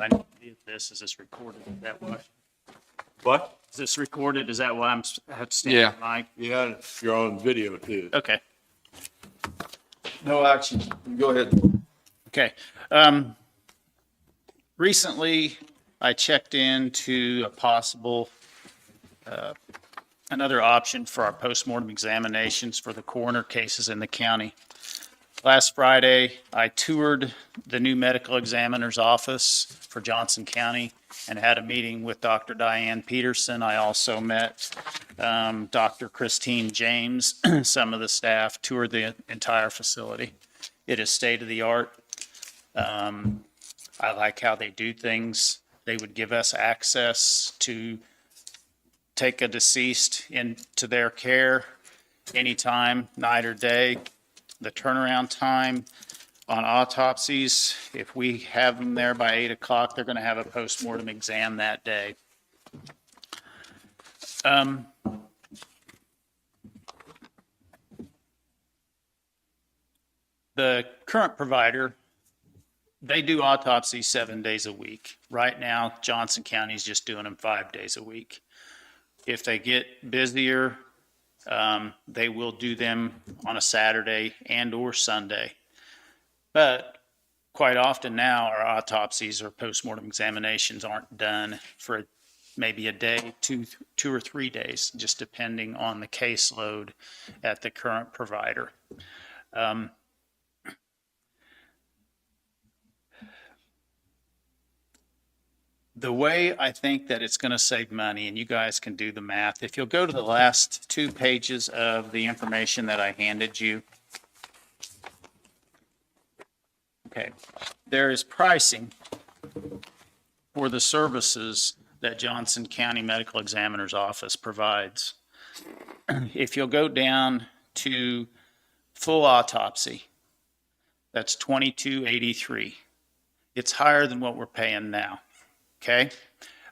need to see if this is this recorded. Is that why? What? Is this recorded? Is that why I have to stand Yeah. on the mic? Yeah, you're on video too. Okay. No action. Go ahead. Okay. Recently, I checked into a possible, another option for our postmortem examinations for the coroner cases in the county. Last Friday, I toured the new medical examiner's office for Johnson County and had a meeting with Dr. Diane Peterson. I also met Dr. Christine James, some of the staff, toured the entire facility. It is state of the art. I like how they do things. They would give us access to take a deceased into their care anytime, night or day. The turnaround time on autopsies, if we have them there by 8 o'clock, they're going to have a postmortem exam that day. The current provider, they do autopsies 7 days a week. Right now, Johnson County is just doing them 5 days a week. If they get busier, they will do them on a Saturday and or Sunday. But quite often now, our autopsies or postmortem examinations aren't done for maybe a day, two or 3 days, just depending on the caseload at the current provider. The way I think that it's going to save money, and you guys can do the math, if you'll go to the last 2 pages of the information that I handed you. Okay, there is pricing for the services that Johnson County Medical Examiner's Office provides. If you'll go down to full autopsy, that's $22.83. It's higher than what we're paying now. Okay,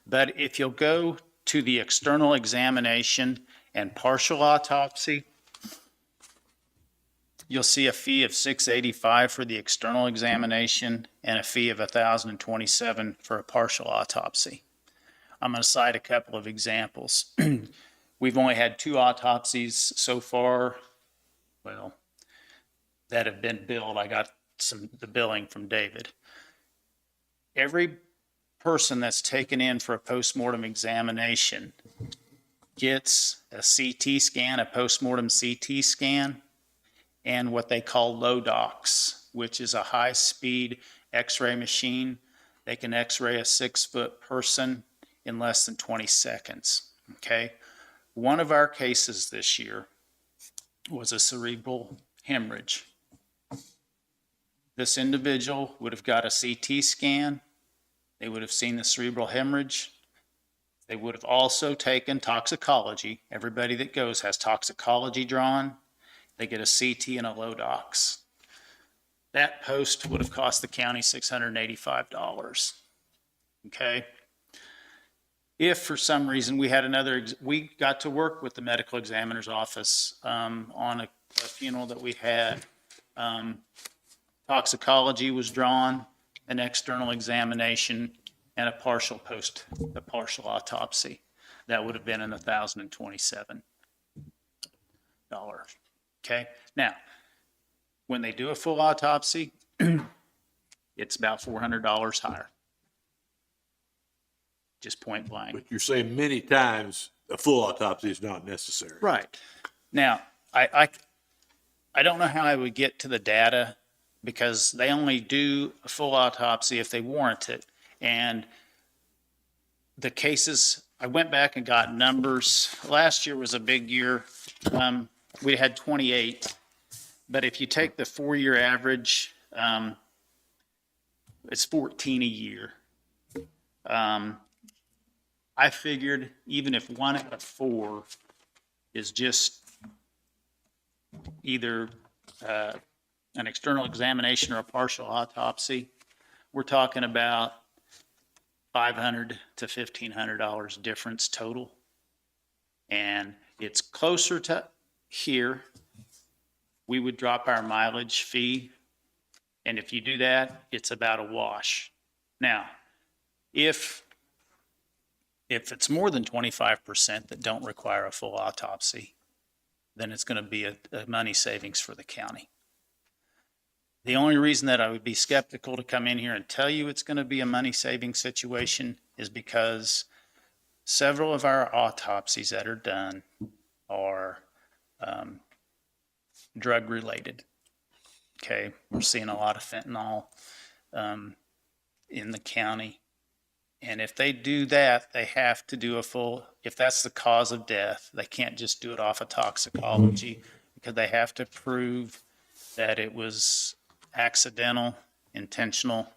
but if you'll go to the external examination and partial autopsy, you'll see a fee of $685 for the external examination and a fee of $1,027 for a partial autopsy. I'm going to cite a couple of examples. We've only had 2 autopsies so far, well, that have been billed. I got the billing from David. Every person that's taken in for a postmortem examination gets a CT scan, a postmortem CT scan, and what they call low docs, which is a high-speed X-ray machine. They can X-ray a 6-foot person in less than 20 seconds. Okay, one of our cases this year was a cerebral hemorrhage. This individual would have got a CT scan. They would have seen the cerebral hemorrhage. They would have also taken toxicology. Everybody that goes has toxicology drawn. They get a CT and a low docs. That post would have cost the county $685. Okay. If for some reason we had we got to work with the medical examiner's office on a funeral that we had. Toxicology was drawn, an external examination, and a partial autopsy. That would have been in $1,027. Okay, now, when they do a full autopsy, it's about $400 higher. Just point blank. But you're saying many times a full autopsy is not necessary. Right. Now, I don't know how I would get to the data because they only do a full autopsy if they warrant it. And the cases, I went back and got numbers. Last year was a big year. We had 28. But if you take the 4-year average, it's 14 a year. I figured even if 1 out of 4 is just either an external examination or a partial autopsy, we're talking about $500 to $1,500 difference total. and it's closer to here, we would drop our mileage fee. And if you do that, it's about a wash. Now, if it's more than 25% that don't require a full autopsy, then it's going to be a money savings for the county. The only reason that I would be skeptical to come in here and tell you it's going to be a money saving situation is because several of our autopsies that are done are drug related. Okay, we're seeing a lot of fentanyl in the county. And if they do that, they have to do a full, if that's the cause of death, they can't just do it off of toxicology because they have to prove that it was accidental, intentional.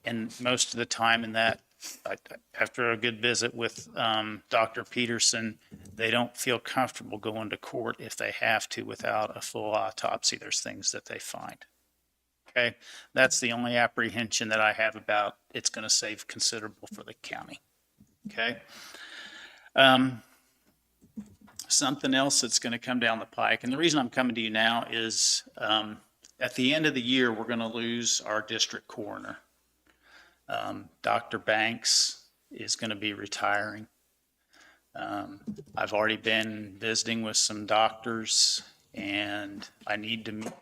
And most of the time in that, after a good visit with Dr. Peterson, they don't feel comfortable going to court if they have to without a full autopsy. There's things that they find. Okay, that's the only apprehension that I have about it's going to save considerable for the county. Okay. Something else that's going to come down the pike, and the reason I'm coming to you now is at the end of the year, we're going to lose our district coroner. Dr. Banks is going to be retiring. I've already been visiting with some doctors, and I need to,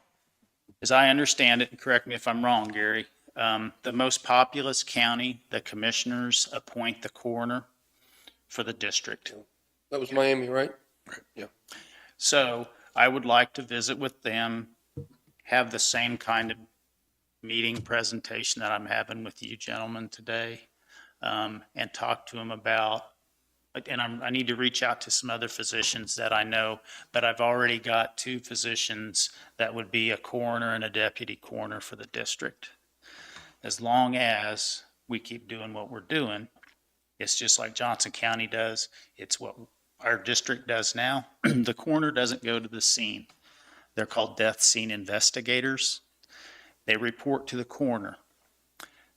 as I understand it, and correct me if I'm wrong, Gary, the most populous county, the commissioners appoint the coroner for the district. That was Miami, right? Yeah. So I would like to visit with them, have the same kind of meeting presentation that I'm having with you gentlemen today, and talk to them about, and I need to reach out to some other physicians that I know, but I've already got 2 physicians that would be a coroner and a deputy coroner for the district. As long as we keep doing what we're doing, it's just like Johnson County does. It's what our district does now. The coroner doesn't go to the scene. They're called death scene investigators. They report to the coroner.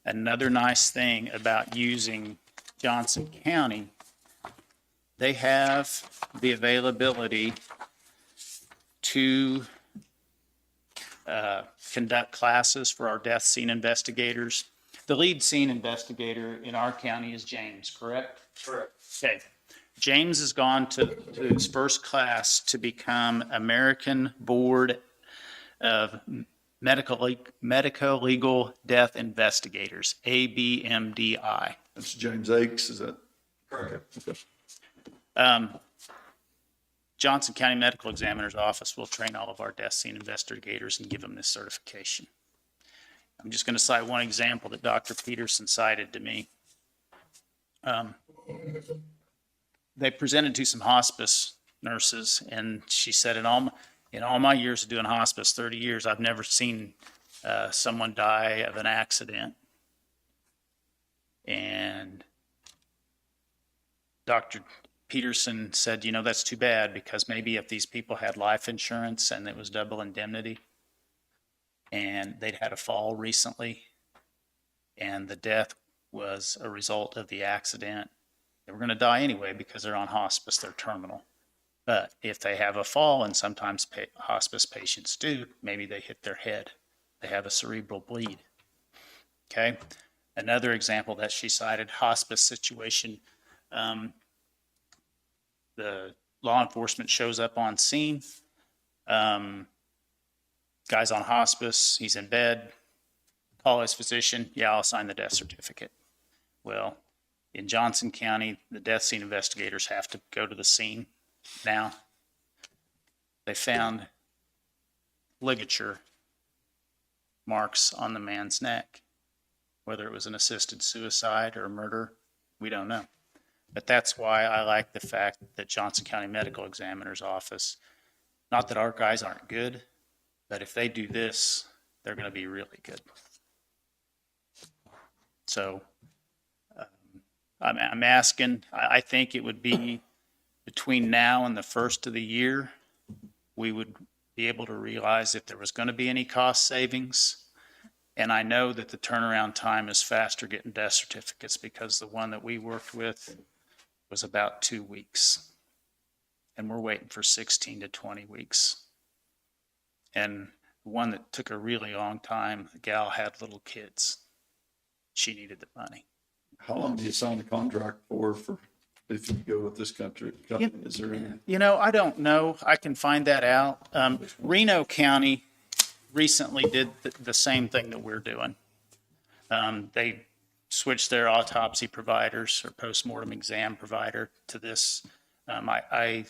Another nice thing about using Johnson County, they have the availability to conduct classes for our death scene investigators. The lead scene investigator in our county is James, correct? Correct. Okay. James has gone to his first class to become American Board of Medico Legal Death Investigators, ABMDI. That's James Akes, is that? Correct. Okay. Johnson County Medical Examiner's Office will train all of our death scene investigators and give them this certification. I'm just going to cite one example that Dr. Peterson cited to me. They presented to some hospice nurses, and she said, in all my years of doing hospice, 30 years, I've never seen someone die of an accident. And Dr. Peterson said, that's too bad, because maybe if these people had life insurance and it was double indemnity, and they'd had a fall recently, and the death was a result of the accident, they were going to die anyway because they're on hospice, they're terminal. But if they have a fall, and sometimes hospice patients do, maybe they hit their head, they have a cerebral bleed. Okay. Another example that she cited, hospice situation, the law enforcement shows up on scene, guy's on hospice, he's in bed, call his physician, yeah, I'll sign the death certificate. Well, in Johnson County, the death scene investigators have to go to the scene now. They found ligature marks on the man's neck. Whether it was an assisted suicide or a murder, we don't know. But that's why I like the fact that Johnson County Medical Examiner's Office, not that our guys aren't good, but if they do this, they're going to be really good. So I'm asking, I think it would be between now and the first of the year, we would be able to realize if there was going to be any cost savings. And I know that the turnaround time is faster getting death certificates, because the one that we worked with was about 2 weeks. and we're waiting for 16 to 20 weeks. And one that took a really long time, the gal had little kids. She needed the money. How long do you sign a contract for if you go with this company? Is there any? You know, I don't know. I can find that out. Reno County recently did the same thing that we're doing. They switched their autopsy providers or postmortem exam provider to this. I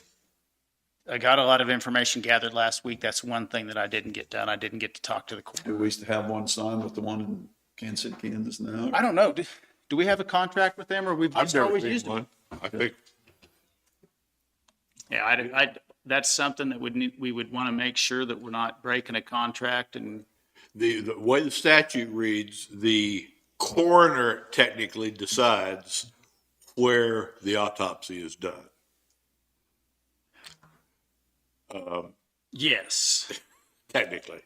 got a lot of information gathered last week. That's one thing that I didn't get done. I didn't get to talk to the court. Do we have one signed with the one in Kansas City, Kansas now? I don't know. Do we have a contract with them, or we've I've just never always seen used it? one. I think Yeah, that's something that we would want to make sure that we're not breaking a contract. And the way the statute reads, the coroner technically decides where the autopsy is done. yes, Technically.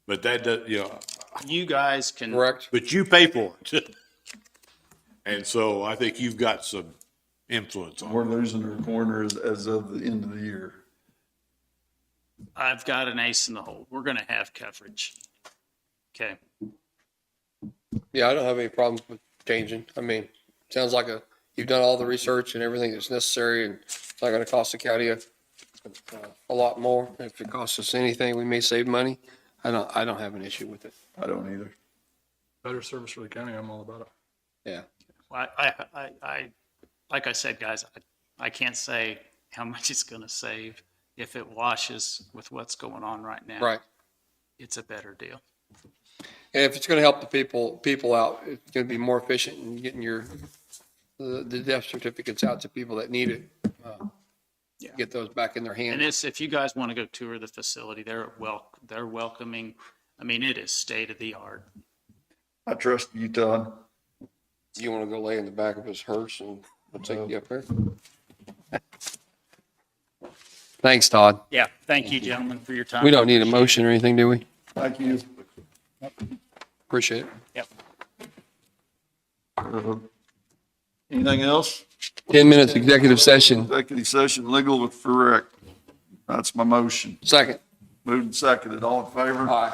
But that does, you know, you guys can. Correct. but you pay for it. And so I think you've got some influence on We're it. losing our corner as of the end of the year. I've got an ace in the hole. We're going to have coverage. Okay. Yeah, I don't have any problem with changing. I mean, sounds like you've done all the research and everything that's necessary, and it's not gonna cost the county a lot more. If it costs us anything, we may save money. I don't have an issue with it. I don't either. Better service for the county, I'm all about it. Yeah. Well, like I said, guys, I can't say how much it's going to save if it washes with what's going on right now. Right. It's a better deal. And if it's gonna help the people out, it's gonna be more efficient in getting the death certificates out to people that need it. Yeah. Get those back in their And hands. if you guys want to go tour the facility, they're welcoming. I mean, it is state of the art. I trust you, Todd. You wanna go lay in the back of his hearse and we'll take you up there? Thanks, Todd. Yeah. Thank you, gentlemen, for your time. We don't need a motion or anything, do we? Thank you. Appreciate it. Yep. Anything else? 10 minutes executive session. Executive session, legal with Farrell. That's my motion. Second. Moved and seconded. All in favor? Aye.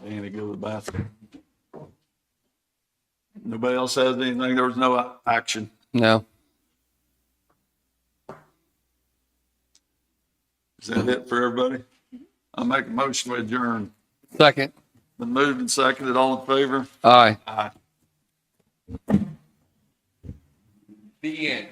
Danny, go to the bathroom. Nobody else has anything? There was no action. No. Is that it for everybody? I'll make a motion to adjourn. Second. Been moved and seconded. All in favor? Aye. Aye. The end.